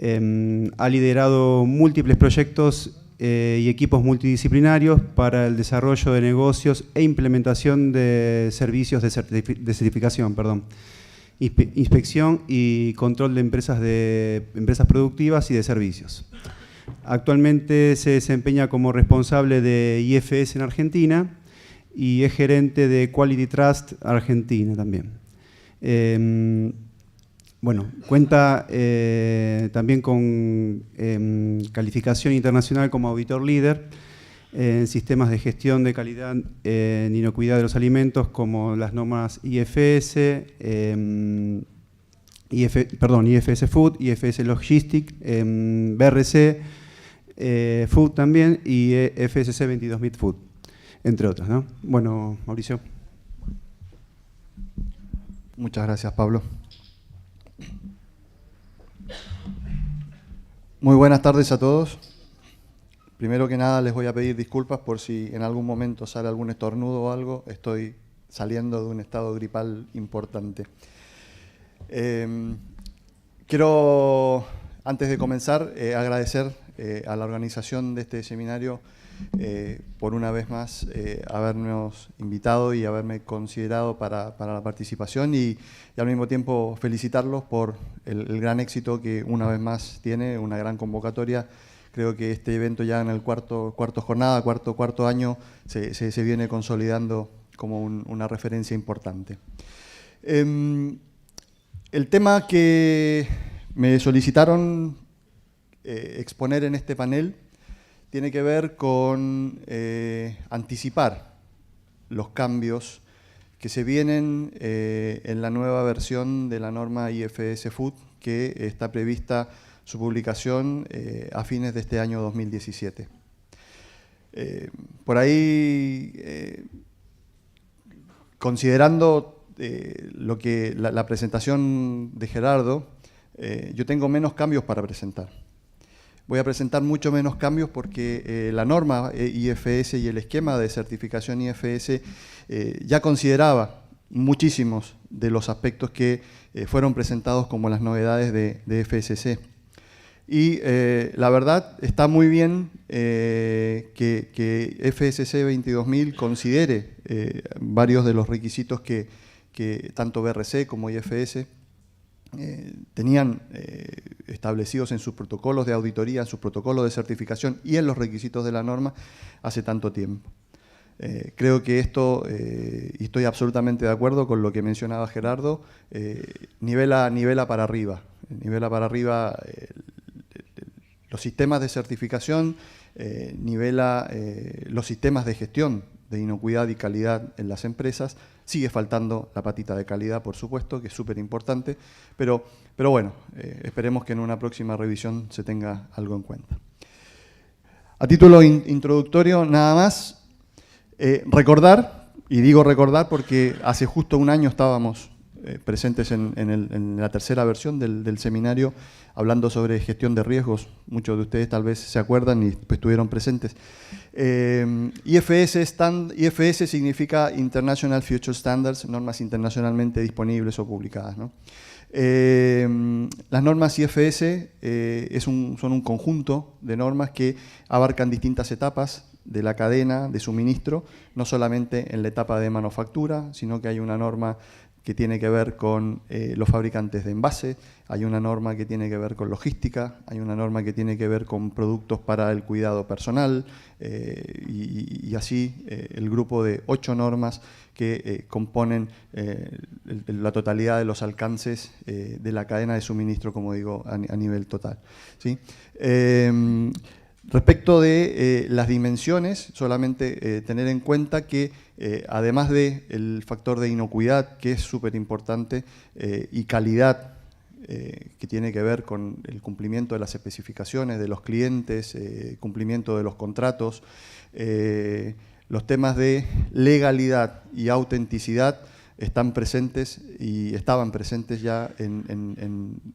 Ha liderado múltiples proyectos y equipos multidisciplinarios para el desarrollo de negocios e implementación de servicios de certificación, inspección y control de empresas productivas y de servicios. Actualmente se desempeña como responsable de IFS en Argentina y es gerente de Quality Trust Argentina también. Bueno, cuenta también con calificación internacional como auditor líder en sistemas de gestión de calidad en inocuidad de los alimentos como las normas IFS, IFS Food, IFS Logistic, BRC Food también y FSC 22000 Food, entre otras, ¿no? Bueno, Mauricio. Muchas gracias, Pablo. Muy buenas tardes a todos. Primero que nada les voy a pedir disculpas por si en algún momento sale algún estornudo o algo. Estoy saliendo de un estado gripal importante. Quiero, antes de comenzar, agradecer a la organización de este seminario por una vez más habernos invitado y haberme considerado para la participación y al mismo tiempo felicitarlos por el gran éxito que una vez más tiene, una gran convocatoria. Creo que este evento ya en el cuarto jornada, cuarto año, se viene consolidando como una referencia importante. El tema que me solicitaron exponer en este panel tiene que ver con anticipar los cambios que se vienen en la nueva versión de la norma IFS Food, que está prevista su publicación a fines de este año 2017. Por ahí, considerando la presentación de Gerardo, yo tengo menos cambios para presentar. Voy a presentar mucho menos cambios porque la norma IFS y el esquema de certificación IFS ya consideraba muchísimos de los aspectos que fueron presentados como las novedades de FSC. Y la verdad está muy bien que FSC 22000 considere varios de los requisitos que tanto BRC como IFS tenían establecidos en sus protocolos de auditoría, en sus protocolos de certificación y en los requisitos de la norma hace tanto tiempo. Creo que esto, y estoy absolutamente de acuerdo con lo que mencionaba Gerardo, nivela para arriba. Nivela para arriba los sistemas de certificación, nivela los sistemas de gestión de inocuidad y calidad en las empresas. Sigue faltando la patita de calidad, por supuesto, que es súper importante, pero bueno, esperemos que en una próxima revisión se tenga algo en cuenta. A título introductorio, nada más, recordar, y digo recordar porque hace justo un año estábamos presentes en la tercera versión del seminario hablando sobre gestión de riesgos. Muchos de ustedes tal vez se acuerdan y pues, estuvieron presentes. IFS significa International Future Standards, normas internacionalmente disponibles o publicadas, ¿no? Las normas IFS son un conjunto de normas que abarcan distintas etapas de la cadena de suministro, no solamente en la etapa de manufactura, sino que hay una norma que tiene que ver con los fabricantes de envase, hay una norma que tiene que ver con logística, hay una norma que tiene que ver con productos para el cuidado personal, y así el grupo de 8 normas que componen la totalidad de los alcances de la cadena de suministro, como digo, a nivel total, ¿sí? Respecto de las dimensiones, solamente tener en cuenta que además del factor de inocuidad, que es súper importante, y calidad, que tiene que ver con el cumplimiento de las especificaciones de los clientes, cumplimiento de los contratos, los temas de legalidad y autenticidad están presentes y estaban presentes ya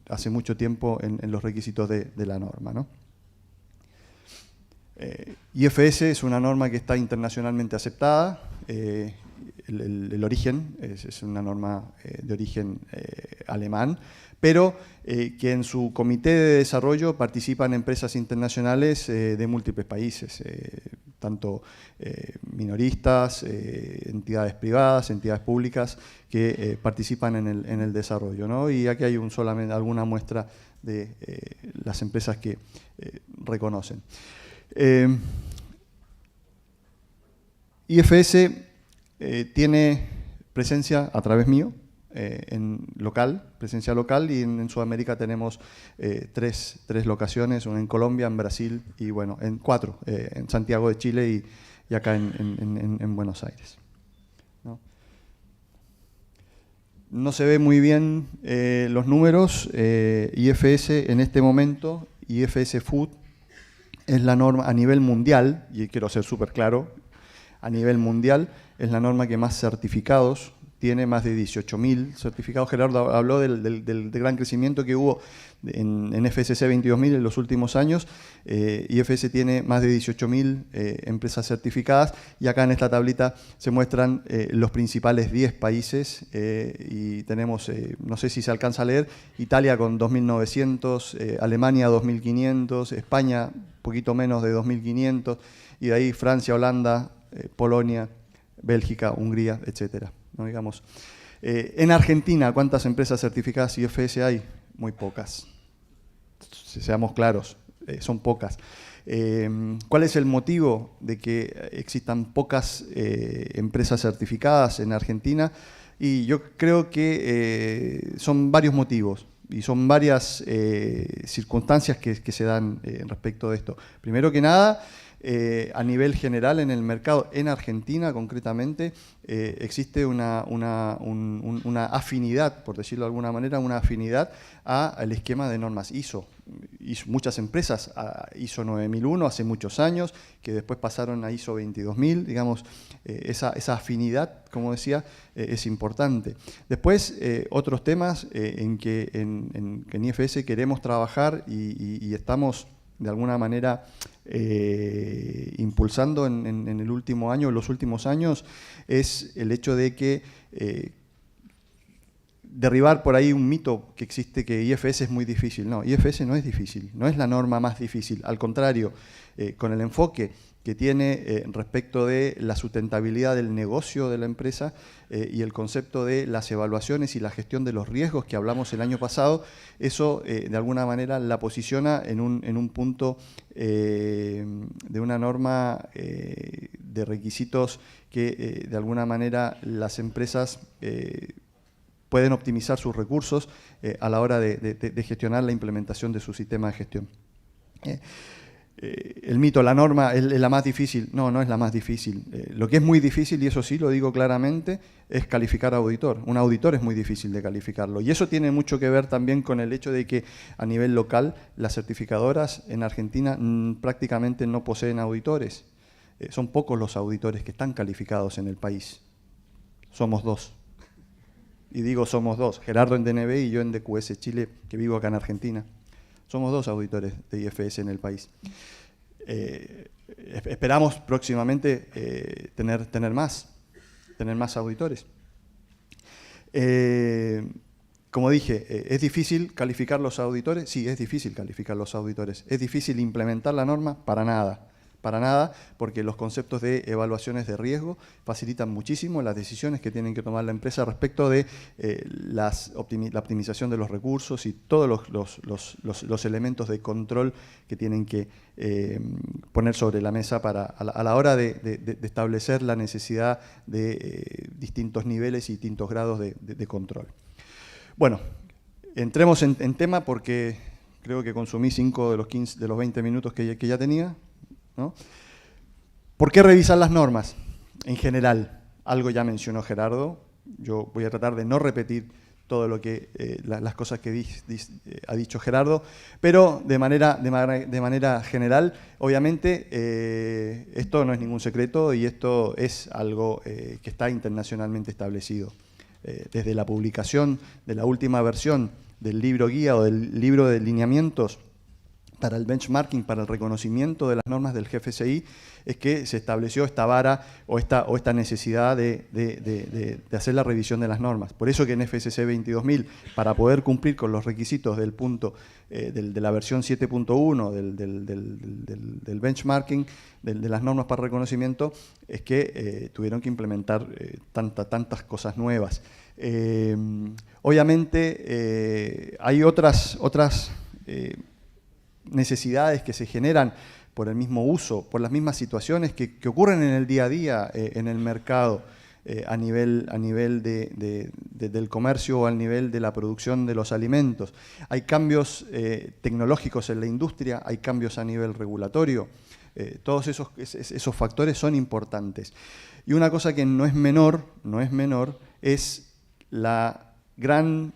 hace mucho tiempo en los requisitos de la norma, ¿no? IFS es una norma que está internacionalmente aceptada. El origen es una norma de origen alemán, pero que en su comité de desarrollo participan empresas internacionales de múltiples países, tanto minoristas, entidades privadas, entidades públicas que participan en el desarrollo, ¿no? Y aquí hay solamente alguna muestra de las empresas que reconocen. IFS tiene presencia a través mío, presencia local, y en Sudamérica tenemos tres locaciones, una en Colombia, en Brasil y bueno, en 4, en Santiago de Chile y acá en Buenos Aires, ¿no? No se ve muy bien los números. IFS en este momento, IFS Food, es la norma a nivel mundial, y quiero ser súper claro, a nivel mundial es la norma que más certificados tiene, más de 18.000 certificados. Gerardo habló del gran crecimiento que hubo en FSC 22.000 en los últimos años. IFS tiene más de 18.000 empresas certificadas, y acá en esta tablita se muestran los principales 10 países, y tenemos, no sé si se alcanza a leer, Italia con 2.900, Alemania 2.500, España poquito menos de 2.500, y de ahí Francia, Holanda, Polonia, Bélgica, Hungría, etcétera, ¿no? Digamos. En Argentina, ¿cuántas empresas certificadas IFS hay? Muy pocas. Seamos claros, son pocas. ¿Cuál es el motivo de que existan pocas empresas certificadas en Argentina? Y yo creo que son varios motivos y son varias circunstancias que se dan respecto de esto. Primero que nada, a nivel general en el mercado, en Argentina concretamente, existe una afinidad, por decirlo de alguna manera, una afinidad al esquema de normas ISO. Muchas empresas a ISO 9001 hace muchos años, que después pasaron a ISO 22000, digamos, esa afinidad, como decía, es importante. Después, otros temas en que en IFS queremos trabajar y estamos de alguna manera impulsando en el último año, en los últimos años, es el hecho de que derribar por ahí un mito que existe, que IFS es muy difícil. No, IFS no es difícil, no es la norma más difícil. Al contrario, con el enfoque que tiene respecto de la sustentabilidad del negocio de la empresa y el concepto de las evaluaciones y la gestión de los riesgos que hablamos el año pasado, eso de alguna manera la posiciona en un punto de una norma de requisitos que de alguna manera las empresas pueden optimizar sus recursos a la hora de gestionar la implementación de su sistema de gestión. El mito, la norma es la más difícil. No, no es la más difícil. Lo que es muy difícil, y eso sí lo digo claramente, es calificar a auditor. Un auditor es muy difícil de calificarlo. Y eso tiene mucho que ver también con el hecho de que a nivel local las certificadoras en Argentina prácticamente no poseen auditores. Son pocos los auditores que están calificados en el país. Somos 2. Y digo somos 2. Gerardo en DNB y yo en DQS Chile, que vivo acá en Argentina. Somos 2 auditores de IFS en el país. Esperamos próximamente tener más auditores. Como dije, ¿es difícil calificar los auditores? Sí, es difícil calificar los auditores. ¿Es difícil implementar la norma? Para nada. para nada, porque los conceptos de evaluaciones de riesgo facilitan muchísimo las decisiones que tienen que tomar la empresa respecto de la optimización de los recursos y todos los elementos de control que tienen que poner sobre la mesa a la hora de establecer la necesidad de distintos niveles y distintos grados de control. Bueno, entremos en tema porque creo que consumí 5 de los 20 minutos que ya tenía, ¿no? ¿Por qué revisar las normas? En general, algo ya mencionó Gerardo. Yo voy a tratar de no repetir todo lo que las cosas que ha dicho Gerardo, pero de manera general, obviamente, esto no es ningún secreto y esto es algo que está internacionalmente establecido. Desde la publicación de la última versión del libro guía o del libro de lineamientos para el benchmarking, para el reconocimiento de las normas del GFCI, es que se estableció esta vara o esta necesidad de hacer la revisión de las normas. Por eso que en FSC 22000, para poder cumplir con los requisitos del punto de la versión 7.1 del benchmarking, de las normas para reconocimiento, es que tuvieron que implementar tantas cosas nuevas. Obviamente hay otras necesidades que se generan por el mismo uso, por las mismas situaciones que ocurren en el día a día en el mercado, a nivel del comercio o al nivel de la producción de los alimentos. Hay cambios tecnológicos en la industria, hay cambios a nivel regulatorio. Todos esos factores son importantes. Y una cosa que no es menor, es la gran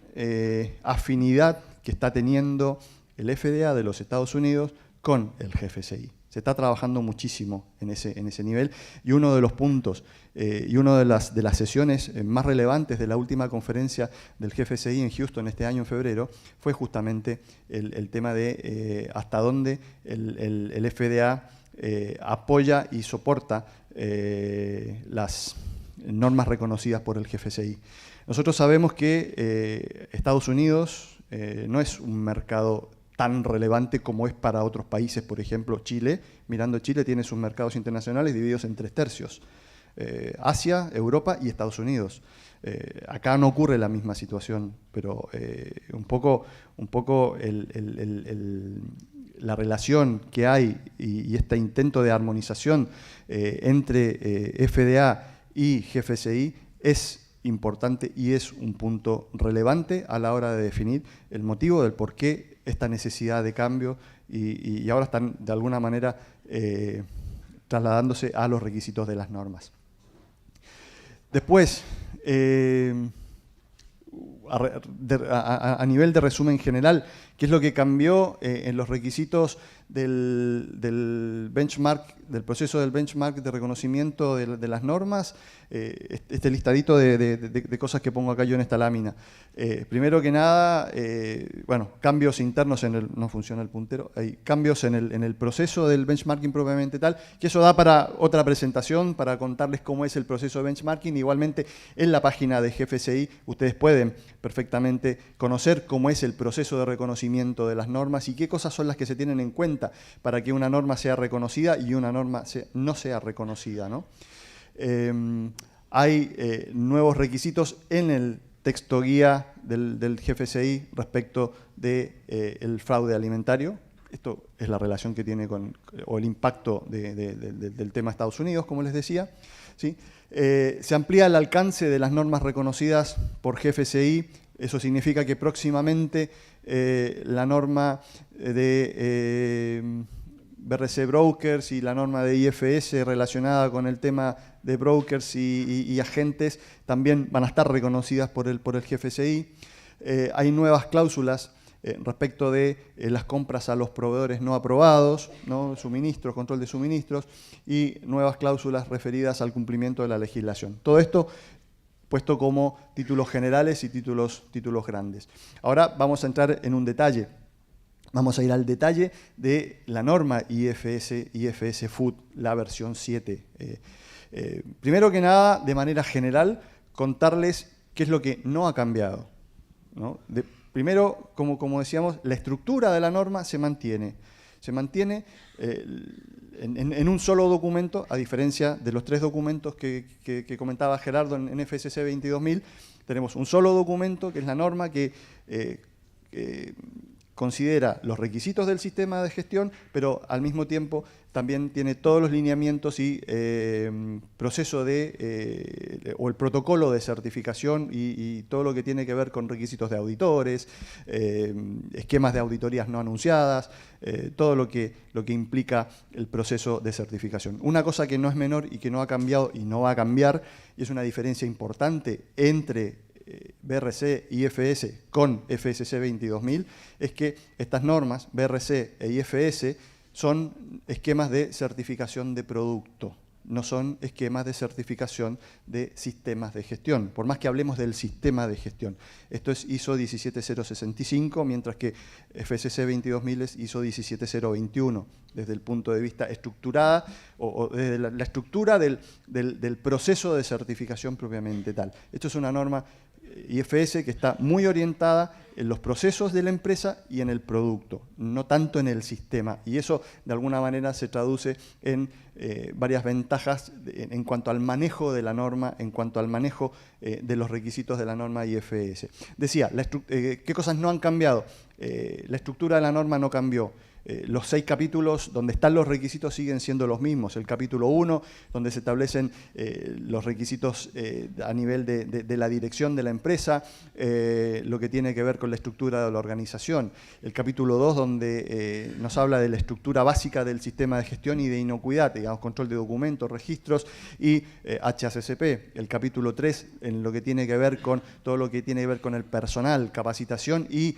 afinidad que está teniendo el FDA de los Estados Unidos con el GFCI. Se está trabajando muchísimo en ese nivel y uno de los puntos y una de las sesiones más relevantes de la última conferencia del GFCI en Houston este año en febrero fue justamente el tema de hasta dónde el FDA apoya y soporta las normas reconocidas por el GFCI. Nosotros sabemos que Estados Unidos no es un mercado tan relevante como es para otros países, por ejemplo Chile. Mirando Chile tiene sus mercados internacionales divididos en 3 tercios. Asia, Europa y Estados Unidos. Acá no ocurre la misma situación, pero un poco la relación que hay y este intento de armonización entre FDA y GFCI es importante y es un punto relevante a la hora de definir el motivo del por qué esta necesidad de cambio y ahora están de alguna manera trasladándose a los requisitos de las normas. Después, a nivel de resumen general, ¿qué es lo que cambió en los requisitos del benchmark, del proceso del benchmark de reconocimiento de las normas? Este listadito de cosas que pongo acá yo en esta lámina. Primero que nada, bueno, cambios internos no funciona el puntero, hay cambios en el proceso del benchmarking propiamente tal, que eso da para otra presentación, para contarles cómo es el proceso de benchmarking. Igualmente, en la página de GFCI ustedes pueden perfectamente conocer cómo es el proceso de reconocimiento de las normas y qué cosas son las que se tienen en cuenta para que una norma sea reconocida y una norma no sea reconocida, ¿no? Hay nuevos requisitos en el texto guía del GFCI respecto del fraude alimentario. Esto es la relación que tiene o el impacto del tema Estados Unidos, como les decía, ¿sí? Se amplía el alcance de las normas reconocidas por GFCI. Eso significa que próximamente la norma de BRC Brokers y la norma de IFS relacionada con el tema de brokers y agentes también van a estar reconocidas por el GFCI. Hay nuevas cláusulas respecto de las compras a los proveedores no aprobados, ¿no? Suministros, control de suministros y nuevas cláusulas referidas al cumplimiento de la legislación. Todo esto puesto como títulos generales y títulos grandes. Ahora vamos a entrar en un detalle. Vamos a ir al detalle de la norma IFS Food, la versión 7. Primero que nada, de manera general, contarles qué es lo que no ha cambiado, ¿no? Primero, como decíamos, la estructura de la norma se mantiene. Se mantiene en un solo documento, a diferencia de los 3 documentos que comentaba Gerardo en FSC 22000, tenemos un solo documento, que es la norma que considera los requisitos del sistema de gestión, pero al mismo tiempo también tiene todos los lineamientos y proceso o el protocolo de certificación y todo lo que tiene que ver con requisitos de auditores, esquemas de auditorías no anunciadas, todo lo que implica el proceso de certificación. Una cosa que no es menor y que no ha cambiado y no va a cambiar, y es una diferencia importante entre BRC y IFS con FSC 22000, es que estas normas, BRC e IFS, son esquemas de certificación de producto, no son esquemas de certificación de sistemas de gestión, por más que hablemos del sistema de gestión. Esto es ISO 17065, mientras que FSC 22000 es ISO 17021, desde el punto de vista estructurada o desde la estructura del proceso de certificación propiamente tal. Esto es una norma IFS que está muy orientada en los procesos de la empresa y en el producto, no tanto en el sistema. Y eso, de alguna manera, se traduce en varias ventajas en cuanto al manejo de la norma, en cuanto al manejo de los requisitos de la norma IFS. Decía, ¿qué cosas no han cambiado? La estructura de la norma no cambió. Los 6 capítulos donde están los requisitos siguen siendo los mismos. El capítulo 1, donde se establecen los requisitos a nivel de la dirección de la empresa, lo que tiene que ver con la estructura de la organización. El capítulo 2, donde nos habla de la estructura básica del sistema de gestión y de inocuidad, digamos, control de documentos, registros y HACCP. El capítulo 3, en lo que tiene que ver con todo lo que tiene que ver con el personal, capacitación y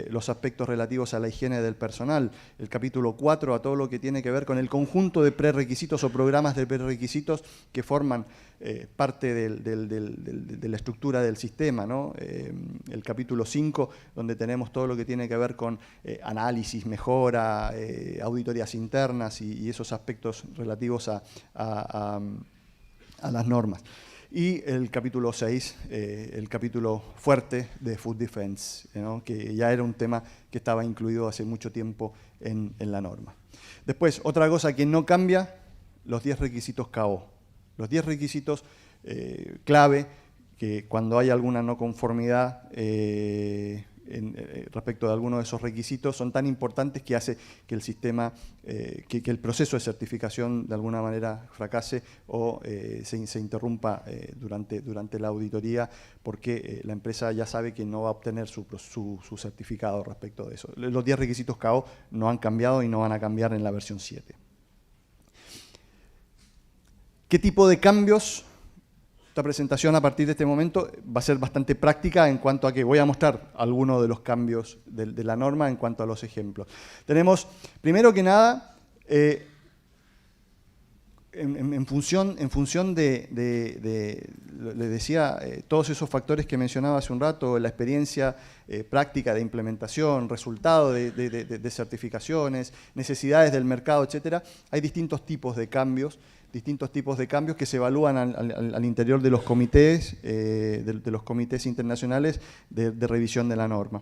los aspectos relativos a la higiene del personal. El capítulo 4 a todo lo que tiene que ver con el conjunto de prerequisitos o programas de prerequisitos que forman parte de la estructura del sistema, ¿no? El capítulo 5, donde tenemos todo lo que tiene que ver con análisis, mejora, auditorías internas y esos aspectos relativos a las normas. Y el capítulo 6, el capítulo fuerte de Food Defense, ¿no? Que ya era un tema que estaba incluido hace mucho tiempo en la norma. Después, otra cosa que no cambia, los 10 requisitos KO. Los 10 requisitos clave que cuando hay alguna no conformidad respecto de alguno de esos requisitos son tan importantes que hace que el sistema, que el proceso de certificación de alguna manera fracase o se interrumpa durante la auditoría, porque la empresa ya sabe que no va a obtener su certificado respecto de eso. Los 10 requisitos KO no han cambiado y no van a cambiar en la versión 7. ¿Qué tipo de cambios? Esta presentación a partir de este momento va a ser bastante práctica en cuanto a que voy a mostrar algunos de los cambios de la norma en cuanto a los ejemplos. Tenemos, primero que nada, en función de les decía, todos esos factores que mencionaba hace un rato, la experiencia práctica de implementación, resultado de certificaciones, necesidades del mercado, etcétera, hay distintos tipos de cambios que se evalúan al interior de los comités, de los comités internacionales de revisión de la norma.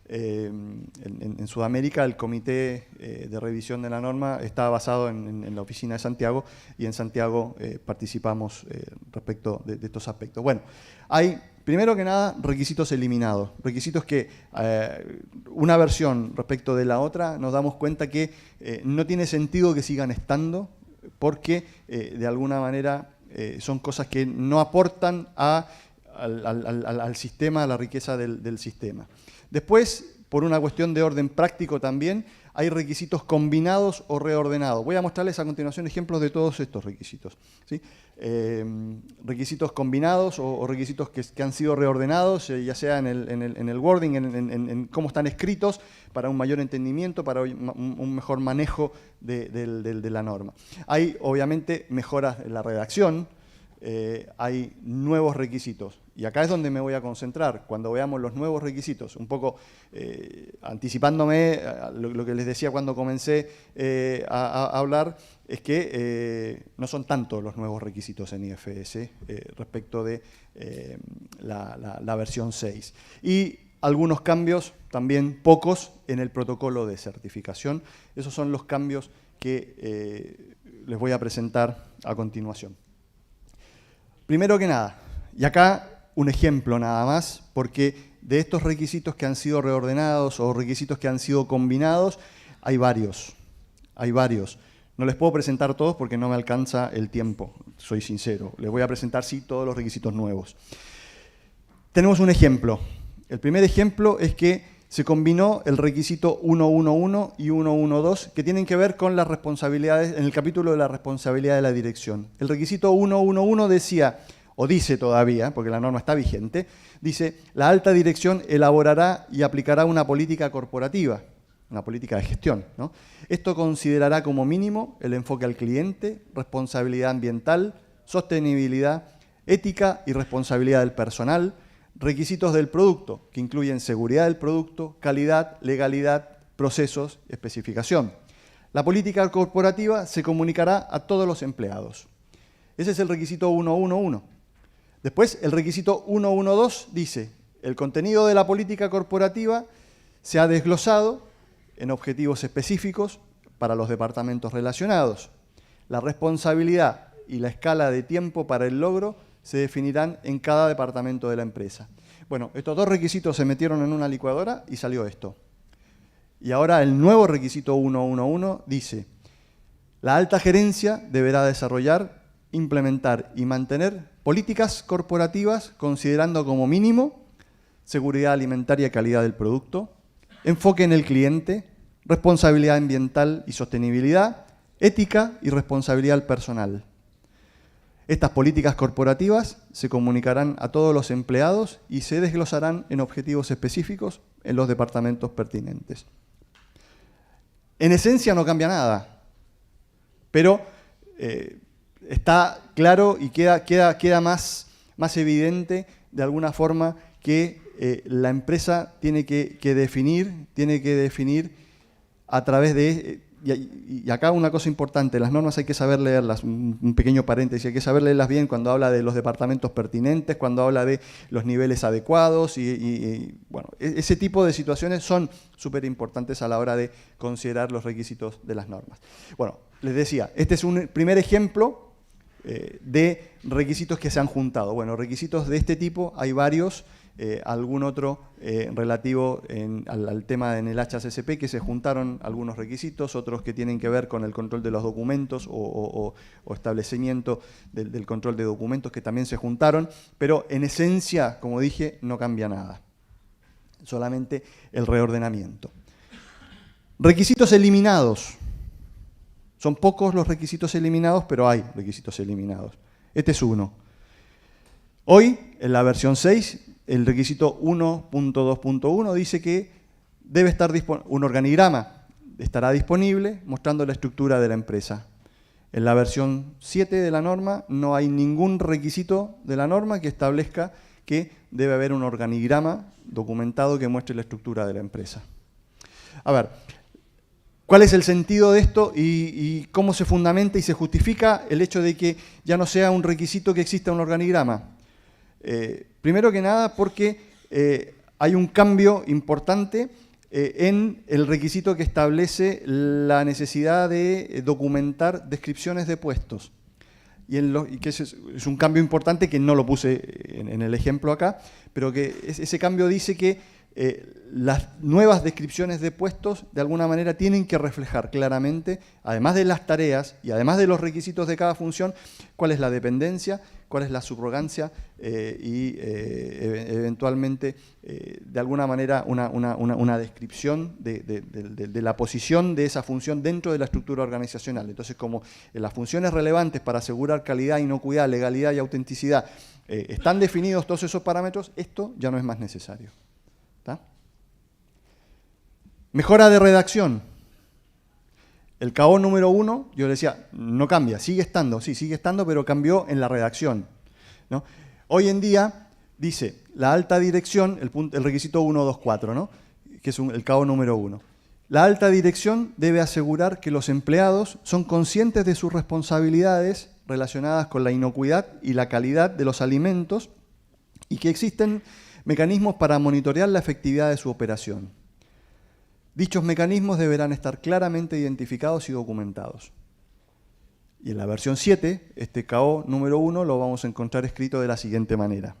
En Sudamérica el comité de revisión de la norma está basado en la oficina de Santiago, y en Santiago participamos respecto de estos aspectos. Bueno, hay primero que nada requisitos eliminados, requisitos que una versión respecto de la otra nos damos cuenta que no tiene sentido que sigan estando, porque de alguna manera son cosas que no aportan al sistema, a la riqueza del sistema. Después, por una cuestión de orden práctico también, hay requisitos combinados o reordenados. Voy a mostrarles a continuación ejemplos de todos estos requisitos, ¿sí? Requisitos combinados o requisitos que han sido reordenados, ya sea en el wording, en cómo están escritos, para un mayor entendimiento, para un mejor manejo de la norma. Hay, obviamente, mejoras en la redacción, hay nuevos requisitos. Y acá es donde me voy a concentrar, cuando veamos los nuevos requisitos, un poco anticipándome a lo que les decía cuando comencé a hablar, es que no son tantos los nuevos requisitos en IFS respecto de la versión 6. Y algunos cambios, también pocos, en el protocolo de certificación. Esos son los cambios que les voy a presentar a continuación. Primero que nada, y acá un ejemplo nada más, porque de estos requisitos que han sido reordenados o requisitos que han sido combinados, hay varios. No les puedo presentar todos porque no me alcanza el tiempo, soy sincero. Les voy a presentar, sí, todos los requisitos nuevos. Tenemos un ejemplo. El primer ejemplo es que se combinó el requisito 1.1.1 y 1.1.2 que tienen que ver con las responsabilidades, en el capítulo de la responsabilidad de la dirección. El requisito 1.1.1 decía, o dice todavía, porque la norma está vigente, dice, la alta dirección elaborará y aplicará una política corporativa, una política de gestión, ¿no? Esto considerará como mínimo el enfoque al cliente, responsabilidad ambiental, sostenibilidad, ética y responsabilidad del personal, requisitos del producto, que incluyen seguridad del producto, calidad, legalidad, procesos, especificación. La política corporativa se comunicará a todos los empleados. Ese es el requisito 1.1.1. Después, el requisito 1.1.2 dice, el contenido de la política corporativa se ha desglosado en objetivos específicos para los departamentos relacionados. La responsabilidad y la escala de tiempo para el logro se definirán en cada departamento de la empresa. Bueno, estos dos requisitos se metieron en una licuadora y salió esto. Y ahora el nuevo requisito 1.1.1 dice, la alta gerencia deberá desarrollar, implementar y mantener políticas corporativas considerando como mínimo seguridad alimentaria y calidad del producto, enfoque en el cliente, responsabilidad ambiental y sostenibilidad, ética y responsabilidad del personal. Estas políticas corporativas se comunicarán a todos los empleados y se desglosarán en objetivos específicos en los departamentos pertinentes. En esencia no cambia nada, pero está claro y queda más evidente de alguna forma que la empresa tiene que definir a través de... Y acá una cosa importante, las normas hay que saber leerlas, un pequeño paréntesis, hay que saber leerlas bien cuando habla de los departamentos pertinentes, cuando habla de los niveles adecuados bueno, ese tipo de situaciones son súper importantes a la hora de considerar los requisitos de las normas. Bueno, les decía, este es un primer ejemplo de requisitos que se han juntado. Bueno, requisitos de este tipo hay varios. Algún otro relativo al tema en el HACCP, que se juntaron algunos requisitos, otros que tienen que ver con el control de los documentos o establecimiento del control de documentos, que también se juntaron, pero en esencia, como dije, no cambia nada, solamente el reordenamiento. Requisitos eliminados. Son pocos los requisitos eliminados, pero hay requisitos eliminados. Este es uno. Hoy, en la versión 6, el requisito 1.2.1 dice que debe estar un organigrama estará disponible mostrando la estructura de la empresa. En la versión 7 de la norma no hay ningún requisito de la norma que establezca que debe haber un organigrama documentado que muestre la estructura de la empresa. A ver, ¿cuál es el sentido de esto y cómo se fundamenta y se justifica el hecho de que ya no sea un requisito que exista un organigrama? Primero que nada porque hay un cambio importante en el requisito que establece la necesidad de documentar descripciones de puestos. Y que es un cambio importante que no lo puse en el ejemplo acá, pero que ese cambio dice que las nuevas descripciones de puestos de alguna manera tienen que reflejar claramente, además de las tareas y además de los requisitos de cada función, cuál es la dependencia, cuál es la subrogancia y eventualmente de alguna manera una descripción de la posición de esa función dentro de la estructura organizacional. Entonces, como las funciones relevantes para asegurar calidad, inocuidad, legalidad y autenticidad están definidos todos esos parámetros, esto ya no es más necesario. ¿Está? Mejora de redacción. El KO número 1, yo le decía, no cambia, sigue estando, sí, sigue estando, pero cambió en la redacción, ¿no? Hoy en día dice, la alta dirección, el requisito 124, ¿no? Que es el KO número 1. La alta dirección debe asegurar que los empleados son conscientes de sus responsabilidades relacionadas con la inocuidad y la calidad de los alimentos y que existen mecanismos para monitorear la efectividad de su operación. Dichos mecanismos deberán estar claramente identificados y documentados. Y en la versión 7, este KO número 1 lo vamos a encontrar escrito de la siguiente manera.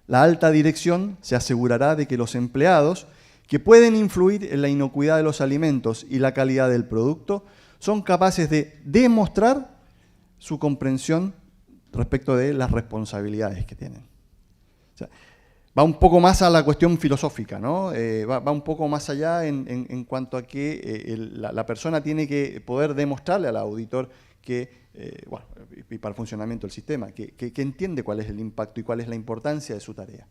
La alta dirección se asegurará de que los empleados que pueden influir en la inocuidad de los alimentos y la calidad del producto son capaces de demostrar su comprensión respecto de las responsabilidades que tienen. O sea, va un poco más a la cuestión filosófica, ¿no? Va un poco más allá en cuanto a que la persona tiene que poder demostrarle al auditor que, bueno, y para el funcionamiento del sistema, que entiende cuál es el impacto y cuál es la importancia de su tarea.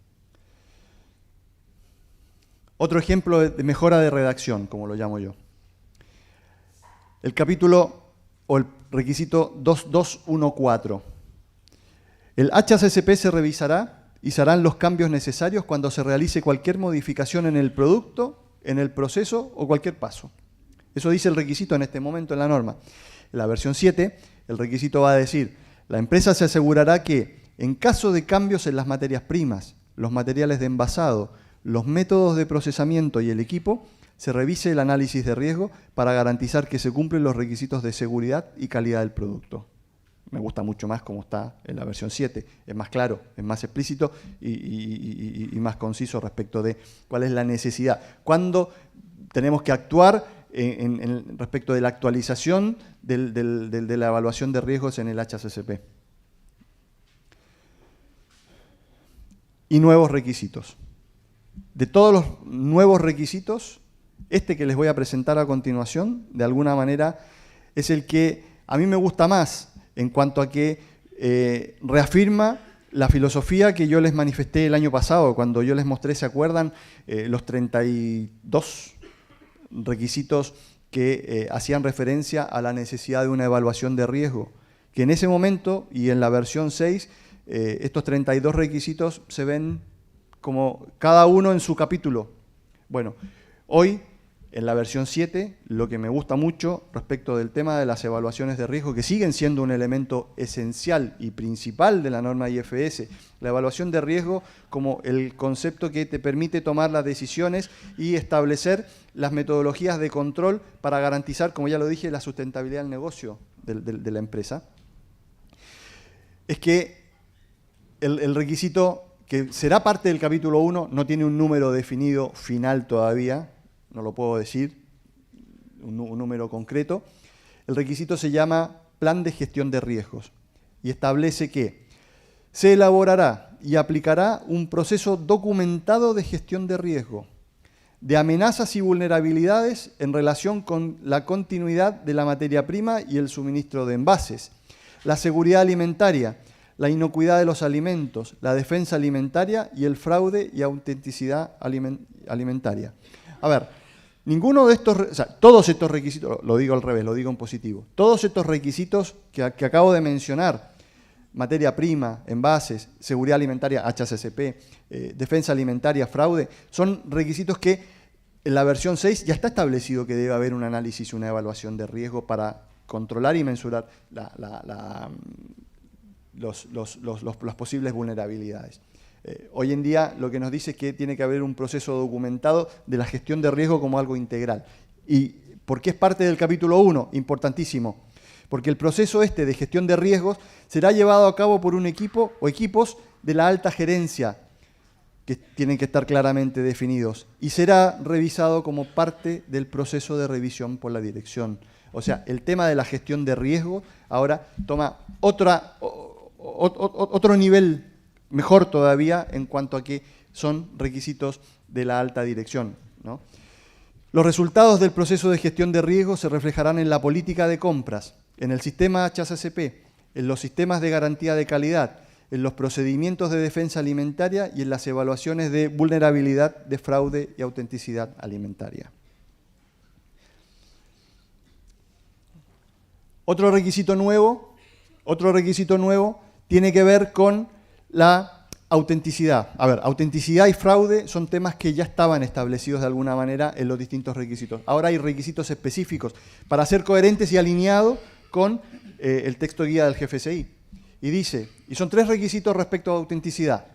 Otro ejemplo de mejora de redacción, como lo llamo yo. El capítulo o el requisito 2214. El HACCP se revisará y se harán los cambios necesarios cuando se realice cualquier modificación en el producto, en el proceso o cualquier paso. Eso dice el requisito en este momento en la norma. En la versión 7, el requisito va a decir, la empresa se asegurará que, en caso de cambios en las materias primas, los materiales de envasado, los métodos de procesamiento y el equipo, se revise el análisis de riesgo para garantizar que se cumplen los requisitos de seguridad y calidad del producto. Me gusta mucho más como está en la versión 7. Es más claro, es más explícito y más conciso respecto de cuál es la necesidad. Cuándo tenemos que actuar respecto de la actualización de la evaluación de riesgos en el HACCP. Y nuevos requisitos. De todos los nuevos requisitos, este que les voy a presentar a continuación, de alguna manera, es el que a mí me gusta más en cuanto a que reafirma la filosofía que yo les manifesté el año pasado, cuando yo les mostré, ¿se acuerdan? Los 32 requisitos que hacían referencia a la necesidad de una evaluación de riesgo, que en ese momento y en la versión 6, estos 32 requisitos se ven como cada uno en su capítulo. Bueno, hoy en la versión 7, lo que me gusta mucho respecto del tema de las evaluaciones de riesgo, que siguen siendo un elemento esencial y principal de la norma IFS, la evaluación de riesgo como el concepto que te permite tomar las decisiones y establecer las metodologías de control para garantizar, como ya lo dije, la sustentabilidad del negocio de la empresa. Es que el requisito que será parte del capítulo 1, no tiene un número definido final todavía, no lo puedo decir, un número concreto. El requisito se llama Plan de Gestión de Riesgos y establece que se elaborará y aplicará un proceso documentado de gestión de riesgo, de amenazas y vulnerabilidades en relación con la continuidad de la materia prima y el suministro de envases, la seguridad alimentaria, la inocuidad de los alimentos, la defensa alimentaria y el fraude y autenticidad alimentaria. A ver, ninguno de estos, o sea, todos estos requisitos, lo digo al revés, lo digo en positivo, todos estos requisitos que acabo de mencionar, materia prima, envases, seguridad alimentaria, HACCP, defensa alimentaria, fraude, son requisitos que en la versión 6 ya está establecido que debe haber un análisis y una evaluación de riesgo para controlar y mensurar las posibles vulnerabilidades. Hoy en día lo que nos dice es que tiene que haber un proceso documentado de la gestión de riesgo como algo integral. ¿Y por qué es parte del capítulo 1? Importantísimo. Porque el proceso de gestión de riesgos será llevado a cabo por un equipo o equipos de la alta gerencia, que tienen que estar claramente definidos, y será revisado como parte del proceso de revisión por la dirección. O sea, el tema de la gestión de riesgo ahora toma otro nivel mejor todavía en cuanto a que son requisitos de la alta dirección, ¿no? Los resultados del proceso de gestión de riesgo se reflejarán en la política de compras, en el sistema HACCP, en los sistemas de garantía de calidad, en los procedimientos de defensa alimentaria y en las evaluaciones de vulnerabilidad, de fraude y autenticidad alimentaria. Otro requisito nuevo tiene que ver con la autenticidad. A ver, autenticidad y fraude son temas que ya estaban establecidos de alguna manera en los distintos requisitos. Ahora hay requisitos específicos para ser coherentes y alineados con el texto guía del GFSI. Y dice, y son 3 requisitos respecto a autenticidad.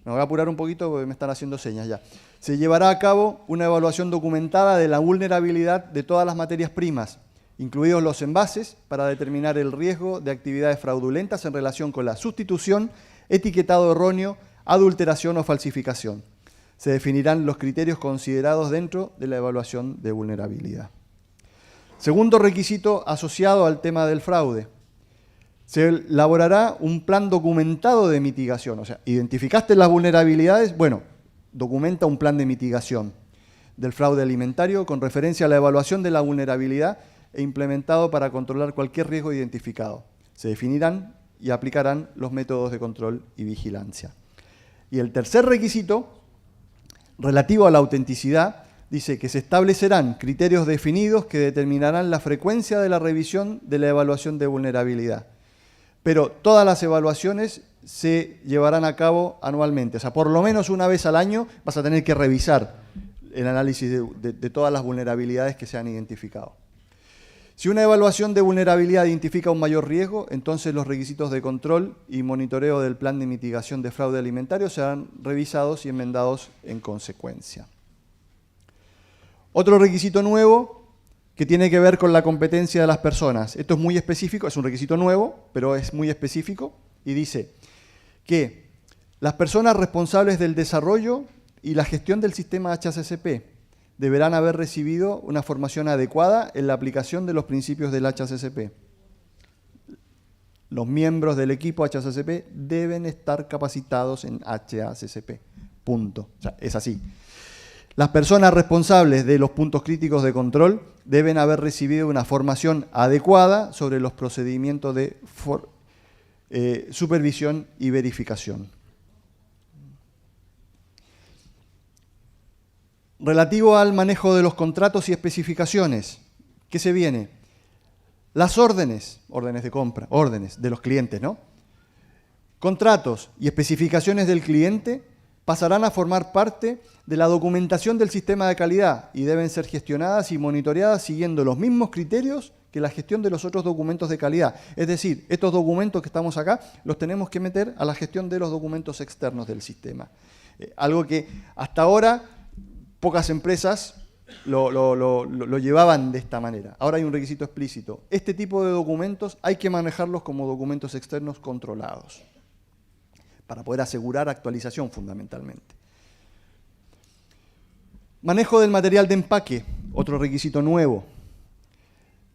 Me voy a apurar un poquito porque me están haciendo señas ya. Se llevará a cabo una evaluación documentada de la vulnerabilidad de todas las materias primas, incluidos los envases, para determinar el riesgo de actividades fraudulentas en relación con la sustitución, etiquetado erróneo, adulteración o falsificación. Se definirán los criterios considerados dentro de la evaluación de vulnerabilidad. Segundo requisito asociado al tema del fraude. Se elaborará un plan documentado de mitigación. O sea, ¿identificaste las vulnerabilidades? Bueno, documenta un plan de mitigación del fraude alimentario con referencia a la evaluación de la vulnerabilidad e implementado para controlar cualquier riesgo identificado. Se definirán y aplicarán los métodos de control y vigilancia. Y el tercer requisito, relativo a la autenticidad, dice que se establecerán criterios definidos que determinarán la frecuencia de la revisión de la evaluación de vulnerabilidad. Pero todas las evaluaciones se llevarán a cabo anualmente. O sea, por lo menos una vez al año vas a tener que revisar el análisis de todas las vulnerabilidades que se han identificado. Si una evaluación de vulnerabilidad identifica un mayor riesgo, entonces los requisitos de control y monitoreo del plan de mitigación de fraude alimentario serán revisados y enmendados en consecuencia. Otro requisito nuevo que tiene que ver con la competencia de las personas. Esto es muy específico, es un requisito nuevo, pero es muy específico y dice que las personas responsables del desarrollo y la gestión del sistema HACCP deberán haber recibido una formación adecuada en la aplicación de los principios del HACCP. Los miembros del equipo HACCP deben estar capacitados en HACCP. Punto. O sea, es así. Las personas responsables de los puntos críticos de control deben haber recibido una formación adecuada sobre los procedimientos de supervisión y verificación. Relativo al manejo de los contratos y especificaciones, ¿qué se viene? Las órdenes de compra, órdenes de los clientes, ¿no? Contratos y especificaciones del cliente pasarán a formar parte de la documentación del sistema de calidad y deben ser gestionadas y monitoreadas siguiendo los mismos criterios que la gestión de los otros documentos de calidad. Es decir, estos documentos que estamos acá los tenemos que meter a la gestión de los documentos externos del sistema. Algo que hasta ahora pocas empresas lo llevaban de esta manera. Ahora hay un requisito explícito. Este tipo de documentos hay que manejarlos como documentos externos controlados para poder asegurar actualización fundamentalmente. Manejo del material de empaque, otro requisito nuevo.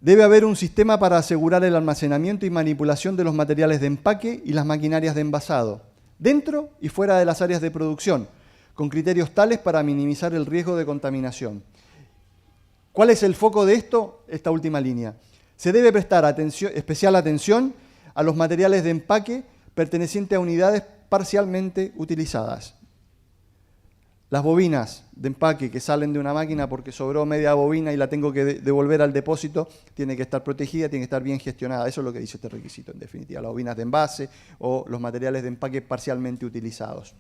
Debe haber un sistema para asegurar el almacenamiento y manipulación de los materiales de empaque y las maquinarias de envasado, dentro y fuera de las áreas de producción, con criterios tales para minimizar el riesgo de contaminación. ¿Cuál es el foco de esto? Esta última línea. Se debe prestar especial atención a los materiales de empaque pertenecientes a unidades parcialmente utilizadas. Las bobinas de empaque que salen de una máquina porque sobró media bobina y la tengo que devolver al depósito, tiene que estar protegida, tiene que estar bien gestionada. Eso es lo que dice este requisito, en definitiva. Las bobinas de envase o los materiales de empaque parcialmente utilizados.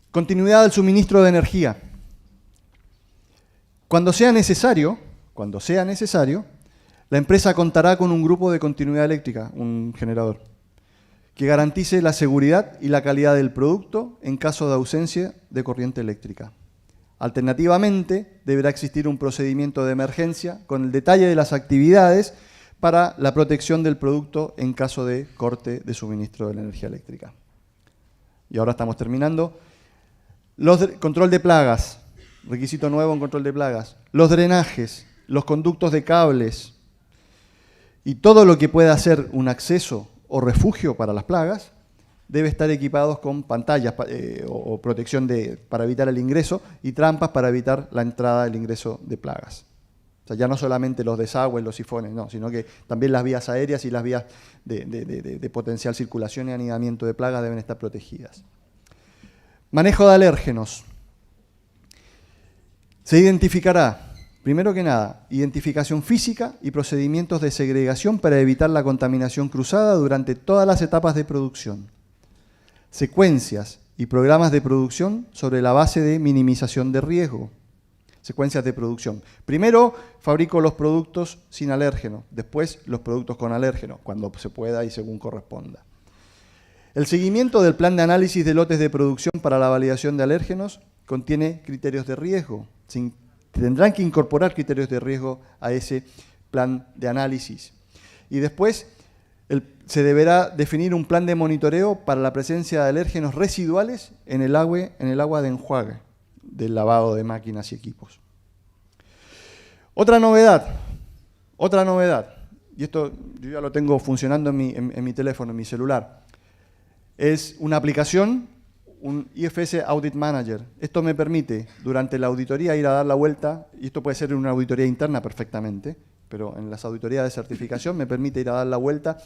Continuidad del suministro de energía. Cuando sea necesario, la empresa contará con un grupo de continuidad eléctrica, un generador, que garantice la seguridad y la calidad del producto en caso de ausencia de corriente eléctrica. Alternativamente, deberá existir un procedimiento de emergencia con el detalle de las actividades para la protección del producto en caso de corte de suministro de la energía eléctrica. Y ahora estamos terminando. Control de plagas, requisito nuevo en control de plagas. Los drenajes, los conductos de cables y todo lo que pueda ser un acceso o refugio para las plagas debe estar equipados con pantallas o protección para evitar el ingreso y trampas para evitar la entrada del ingreso de plagas. O sea, ya no solamente los desagües, los sifones, no, sino que también las vías aéreas y las vías de potencial circulación y anidamiento de plagas deben estar protegidas. Manejo de alérgenos. Se identificará, primero que nada, identificación física y procedimientos de segregación para evitar la contaminación cruzada durante todas las etapas de producción. Secuencias y programas de producción sobre la base de minimización de riesgo. Secuencias de producción. Primero fabrico los productos sin alérgeno, después los productos con alérgeno, cuando se pueda y según corresponda. El seguimiento del plan de análisis de lotes de producción para la validación de alérgenos contiene criterios de riesgo. Tendrán que incorporar criterios de riesgo a ese plan de análisis. Y después se deberá definir un plan de monitoreo para la presencia de alérgenos residuales en el agua de enjuague del lavado de máquinas y equipos. Otra novedad, y esto yo ya lo tengo funcionando en mi teléfono, en mi celular, es una aplicación, un IFS Audit Manager. Esto me permite durante la auditoría ir a dar la vuelta, y esto puede ser en una auditoría interna perfectamente, pero en las auditorías de certificación me permite ir a dar la vuelta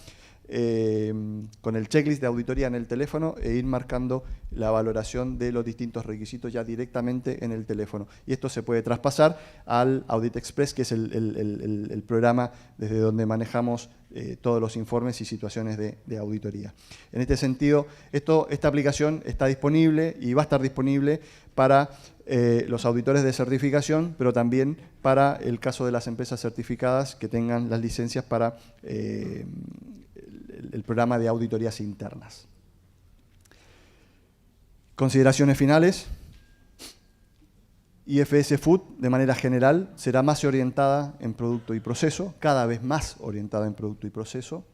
con el checklist de auditoría en el teléfono e ir marcando la valoración de los distintos requisitos ya directamente en el teléfono. Y esto se puede traspasar al Audit Express, que es el programa desde donde manejamos todos los informes y situaciones de auditoría. En este sentido, esta aplicación está disponible y va a estar disponible para los auditores de certificación, pero también para el caso de las empresas certificadas que tengan las licencias para el programa de auditorías internas. Consideraciones finales. IFS Food, de manera general, será más orientada en producto y proceso, cada vez más orientada en producto y proceso.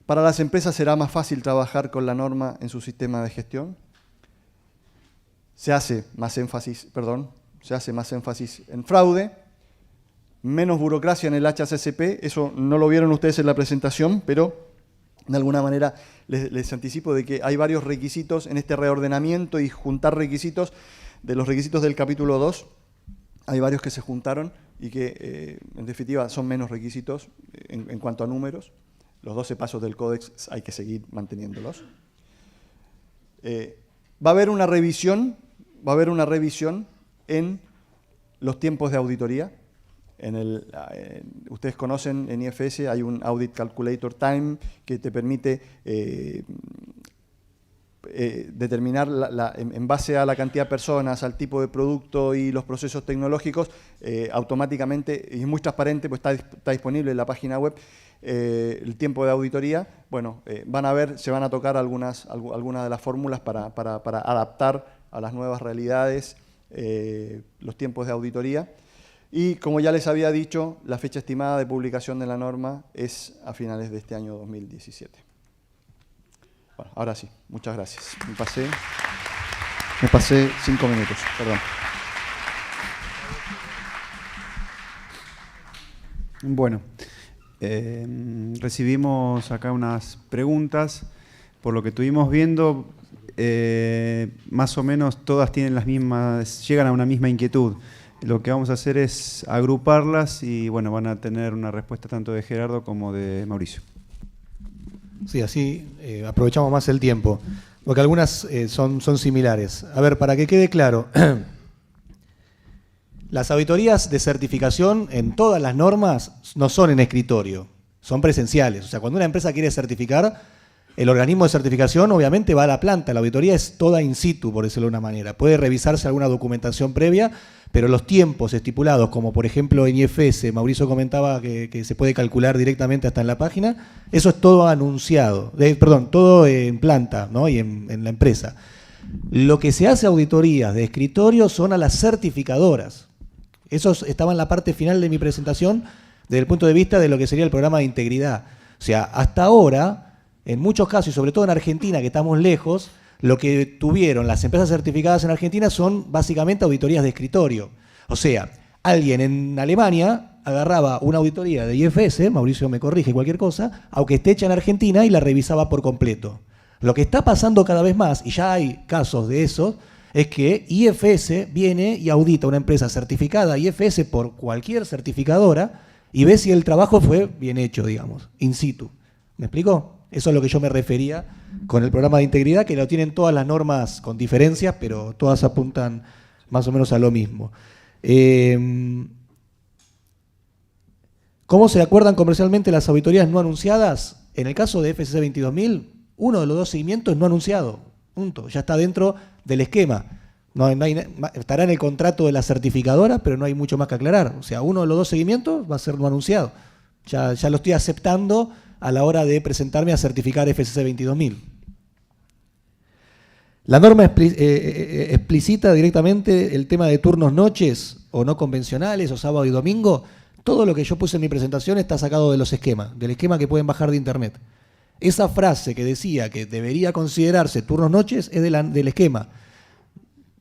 Para las empresas será más fácil trabajar con la norma en su sistema de gestión. Se hace más énfasis en fraude, menos burocracia en el HACCP. Eso no lo vieron ustedes en la presentación, pero de alguna manera les anticipo de que hay varios requisitos en este reordenamiento y juntar requisitos. De los requisitos del capítulo 2, hay varios que se juntaron y que, en definitiva, son menos requisitos en cuanto a números. Los 12 pasos del Códex hay que seguir manteniéndolos. Va a haber una revisión en los tiempos de auditoría. Ustedes conocen en IFS, hay un Audit Calculator Time que te permite determinar en base a la cantidad de personas, al tipo de producto y los procesos tecnológicos, automáticamente, y es muy transparente, pues está disponible en la página web, el tiempo de auditoría. Bueno, se van a tocar algunas de las fórmulas para adaptar a las nuevas realidades los tiempos de auditoría. Y como ya les había dicho, la fecha estimada de publicación de la norma es a finales de este año 2017. Bueno, ahora sí, muchas gracias. Me pasé 5 minutos, perdón. Bueno, recibimos acá unas preguntas. Por lo que estuvimos viendo, más o menos todas tienen llegan a una misma inquietud. Lo que vamos a hacer es agruparlas y bueno, van a tener una respuesta tanto de Gerardo como de Mauricio. Sí, así aprovechamos más el tiempo, porque algunas son similares. A ver, para que quede claro, las auditorías de certificación en todas las normas no son en escritorio, son presenciales. O sea, cuando una empresa quiere certificar, el organismo de certificación obviamente va a la planta. La auditoría es toda in situ, por decirlo de una manera. Puede revisarse alguna documentación previa, pero los tiempos estipulados, como por ejemplo en IFS, Mauricio comentaba que se puede calcular directamente hasta en la página, eso es todo anunciado, todo en planta, ¿no? Y en la empresa. Lo que se hace auditorías de escritorio son a las certificadoras. Eso estaba en la parte final de mi presentación desde el punto de vista de lo que sería el programa de integridad. O sea, hasta ahora, en muchos casos, y sobre todo en Argentina, que estamos lejos, lo que tuvieron las empresas certificadas en Argentina son básicamente auditorías de escritorio. O sea, alguien en Alemania agarraba una auditoría de IFS, Mauricio me corrige cualquier cosa, aunque esté hecha en Argentina, y la revisaba por completo. Lo que está pasando cada vez más, y ya hay casos de eso, es que IFS viene y audita una empresa certificada IFS por cualquier certificadora y ve si el trabajo fue bien hecho, digamos, in situ. ¿Me explico? Eso es lo que yo me refería con el programa de integridad, que lo tienen todas las normas con diferencias, pero todas apuntan más o menos a lo mismo. ¿Cómo se acuerdan comercialmente las auditorías no anunciadas? En el caso de FCC 22000, uno de los dos seguimientos no anunciado. Punto. Ya está dentro del esquema. Estará en el contrato de la certificadora, pero no hay mucho más que aclarar. O sea, uno de los dos seguimientos va a ser no anunciado. Ya lo estoy aceptando a la hora de presentarme a certificar FCC 22000. La norma explicita directamente el tema de turnos noches o no convencionales o sábado y domingo. Todo lo que yo puse en mi presentación está sacado de los esquemas, del esquema que pueden bajar de internet. Esa frase que decía que debería considerarse turnos noches es del esquema.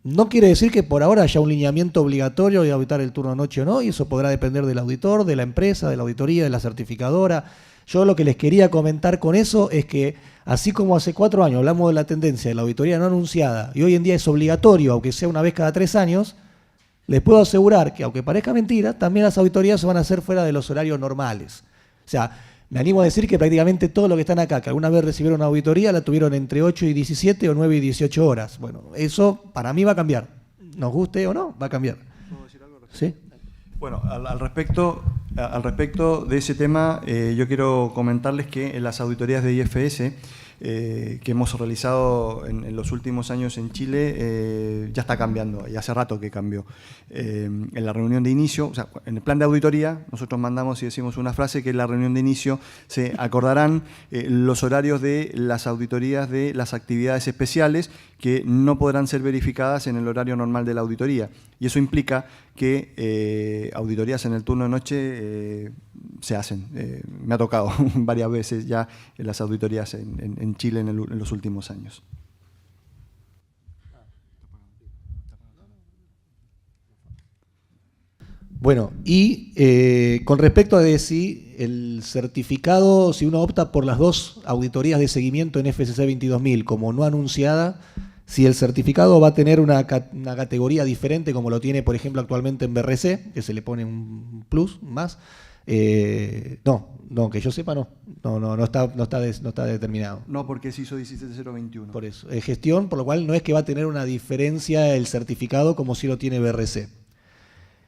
No quiere decir que por ahora haya un lineamiento obligatorio de auditar el turno noche o no, y eso podrá depender del auditor, de la empresa, de la auditoría, de la certificadora. Yo lo que les quería comentar con eso es que, así como hace 4 años hablamos de la tendencia de la auditoría no anunciada, y hoy en día es obligatorio, aunque sea una vez cada 3 años, les puedo asegurar que, aunque parezca mentira, también las auditorías se van a hacer fuera de los horarios normales. O sea, me animo a decir que prácticamente todos los que están acá, que alguna vez recibieron una auditoría, la tuvieron entre 8 y 17 o 9 y 18 horas. Bueno, eso para mí va a cambiar. Nos guste o no, va a cambiar. ¿Puedo decir algo? ¿Sí? Bueno, al respecto de ese tema, yo quiero comentarles que en las auditorías de IFS que hemos realizado en los últimos años en Chile, ya está cambiando, y hace rato que cambió. En la reunión de inicio, o sea, en el plan de auditoría, nosotros mandamos y decimos una frase que en la reunión de inicio se acordarán los horarios de las auditorías de las actividades especiales que no podrán ser verificadas en el horario normal de la auditoría. Y eso implica que auditorías en el turno de noche se hacen. Me ha tocado varias veces ya en las auditorías en Chile en los últimos años. Bueno, y con respecto a si el certificado, si uno opta por las 2 auditorías de seguimiento en FCC 22000 como no anunciada, si el certificado va a tener una categoría diferente como lo tiene, por ejemplo, actualmente en BRC, que se le pone un plus más, no, que yo sepa no está determinado. No, porque se hizo 17021. Por eso, gestión, por lo cual no es que va a tener una diferencia el certificado como si lo tiene BRC.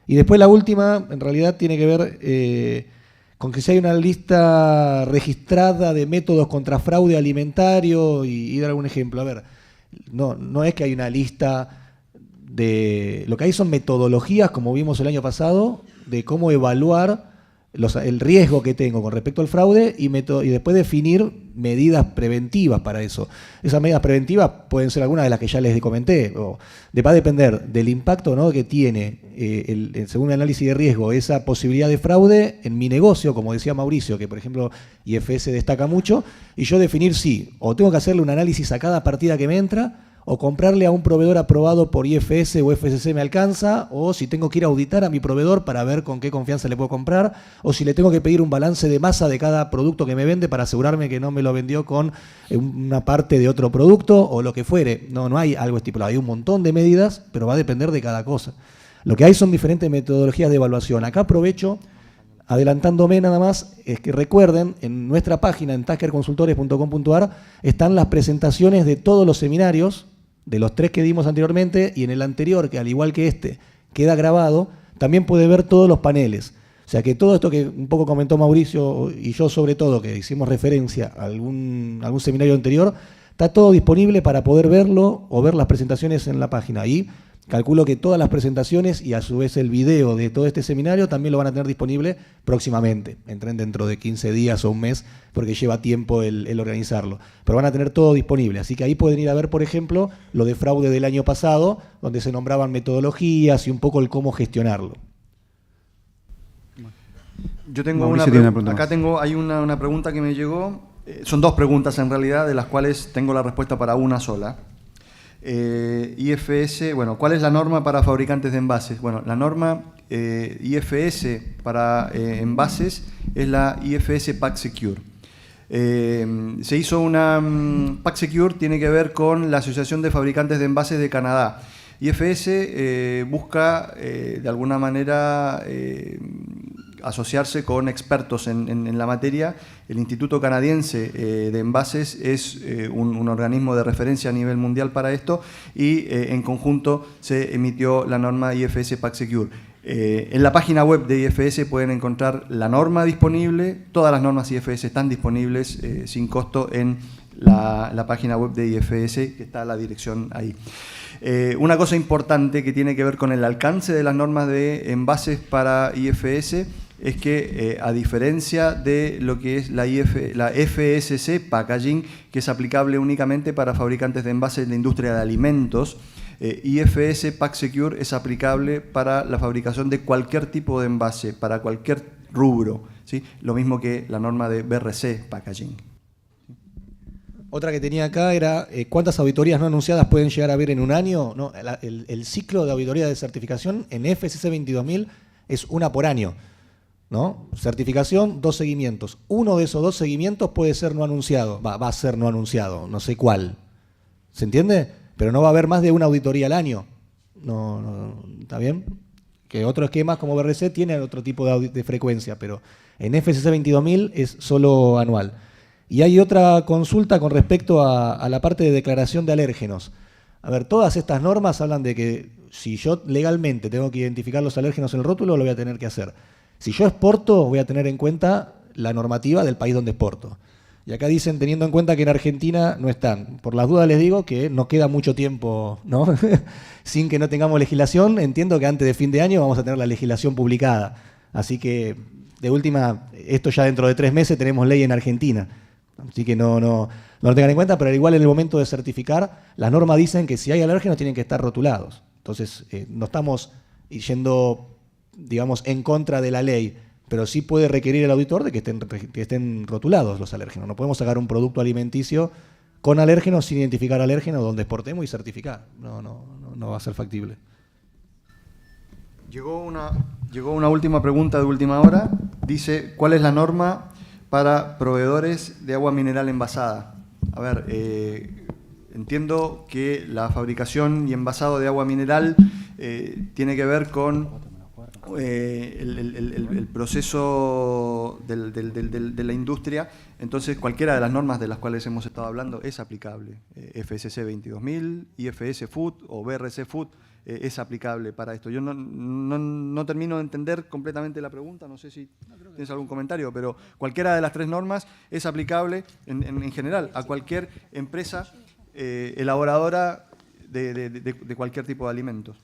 Y después la última, en realidad, tiene que ver con que si hay una lista registrada de métodos contra fraude alimentario, y dar algún ejemplo. A ver, no es que hay una lista de... Lo que hay son metodologías, como vimos el año pasado, de cómo evaluar el riesgo que tengo con respecto al fraude y después definir medidas preventivas para eso. Esas medidas preventivas pueden ser algunas de las que ya les comenté. Va a depender del impacto, ¿no?, que tiene, según el análisis de riesgo, esa posibilidad de fraude en mi negocio, como decía Mauricio, que por ejemplo IFS destaca mucho, y yo definir si o tengo que hacerle un análisis a cada partida que me entra, o comprarle a un proveedor aprobado por IFS o FCC me alcanza, o si tengo que ir a auditar a mi proveedor para ver con qué confianza le puedo comprar, o si le tengo que pedir un balance de masa de cada producto que me vende para asegurarme que no me lo vendió con una parte de otro producto, o lo que fuere. No hay algo estipulado, hay un montón de medidas, pero va a depender de cada cosa. Lo que hay son diferentes metodologías de evaluación. Acá aprovecho, adelantándome nada más, es que recuerden, en nuestra página, en taskerconsultores.com.ar, están las presentaciones de todos los seminarios, de los 3 que dimos anteriormente, y en el anterior, que al igual que este, queda grabado, también puede ver todos los paneles. O sea que todo esto que un poco comentó Mauricio y yo sobre todo, que hicimos referencia a algún seminario anterior, está todo disponible para poder verlo o ver las presentaciones en la página. Y calculo que todas las presentaciones y a su vez el video de todo este seminario también lo van a tener disponible próximamente. Entren dentro de 15 días o un mes, porque lleva tiempo el organizarlo. Pero van a tener todo disponible. Así que ahí pueden ir a ver, por ejemplo, lo de fraude del año pasado, donde se nombraban metodologías y un poco el cómo gestionarlo. Yo tengo una pregunta. Acá hay una pregunta que me llegó. Son 2 preguntas en realidad, de las cuales tengo la respuesta para una sola. IFS, bueno, ¿cuál es la norma para fabricantes de envases? Bueno, la norma IFS para envases es la IFS Pack Secure. Se hizo una... Pack Secure tiene que ver con la Asociación de Fabricantes de Envases de Canadá. IFS busca, de alguna manera, asociarse con expertos en la materia. El Instituto Canadiense de Envases es un organismo de referencia a nivel mundial para esto, y en conjunto se emitió la norma IFS Pack Secure. En la página web de IFS pueden encontrar la norma disponible. Todas las normas IFS están disponibles sin costo en la página web de IFS, que está la dirección ahí. Una cosa importante que tiene que ver con el alcance de las normas de envases para IFS es que a diferencia de lo que es la FSC Packaging, que es aplicable únicamente para fabricantes de envases de la industria de alimentos, IFS Pack Secure es aplicable para la fabricación de cualquier tipo de envase, para cualquier rubro, ¿sí? Lo mismo que la norma de BRC Packaging. Otra que tenía acá era ¿cuántas auditorías no anunciadas pueden llegar a haber en un año? No, el ciclo de auditoría de certificación en FSC 22000 es una por año, ¿no? Certificación, 2 seguimientos. Uno de esos 2 seguimientos puede ser no anunciado, va a ser no anunciado, no sé cuál. ¿Se entiende? Pero no va a haber más de una auditoría al año. No, ¿está bien? Que otros esquemas como BRC tienen otro tipo de frecuencia, pero en FSC 22000 es solo anual. Y hay otra consulta con respecto a la parte de declaración de alérgenos. A ver, todas estas normas hablan de que si yo legalmente tengo que identificar los alérgenos en el rótulo, lo voy a tener que hacer. Si yo exporto, voy a tener en cuenta la normativa del país donde exporto. Y acá dicen, teniendo en cuenta que en Argentina no están. Por las dudas les digo que no queda mucho tiempo, ¿no? Sin que no tengamos legislación. Entiendo que antes de fin de año vamos a tener la legislación publicada. Así que, de última, esto ya dentro de 3 meses tenemos ley en Argentina. Así que no lo tengan en cuenta, pero al igual en el momento de certificar, las normas dicen que si hay alérgenos tienen que estar rotulados. Entonces, no estamos yendo, digamos, en contra de la ley, pero sí puede requerir el auditor de que estén rotulados los alérgenos. No podemos sacar un producto alimenticio con alérgenos sin identificar alérgenos donde exportemos y certificar. No va a ser factible. Llegó una última pregunta de última hora. Dice, ¿cuál es la norma para proveedores de agua mineral envasada? A ver, entiendo que la fabricación y envasado de agua mineral tiene que ver con el proceso de la industria. Entonces, cualquiera de las normas de las cuales hemos estado hablando es aplicable. FSC 22000, IFS Food o BRC Food es aplicable para esto. Yo no termino de entender completamente la pregunta, no sé si tienes algún comentario, pero cualquiera de las 3 normas es aplicable en general a cualquier empresa elaboradora de cualquier tipo de alimentos.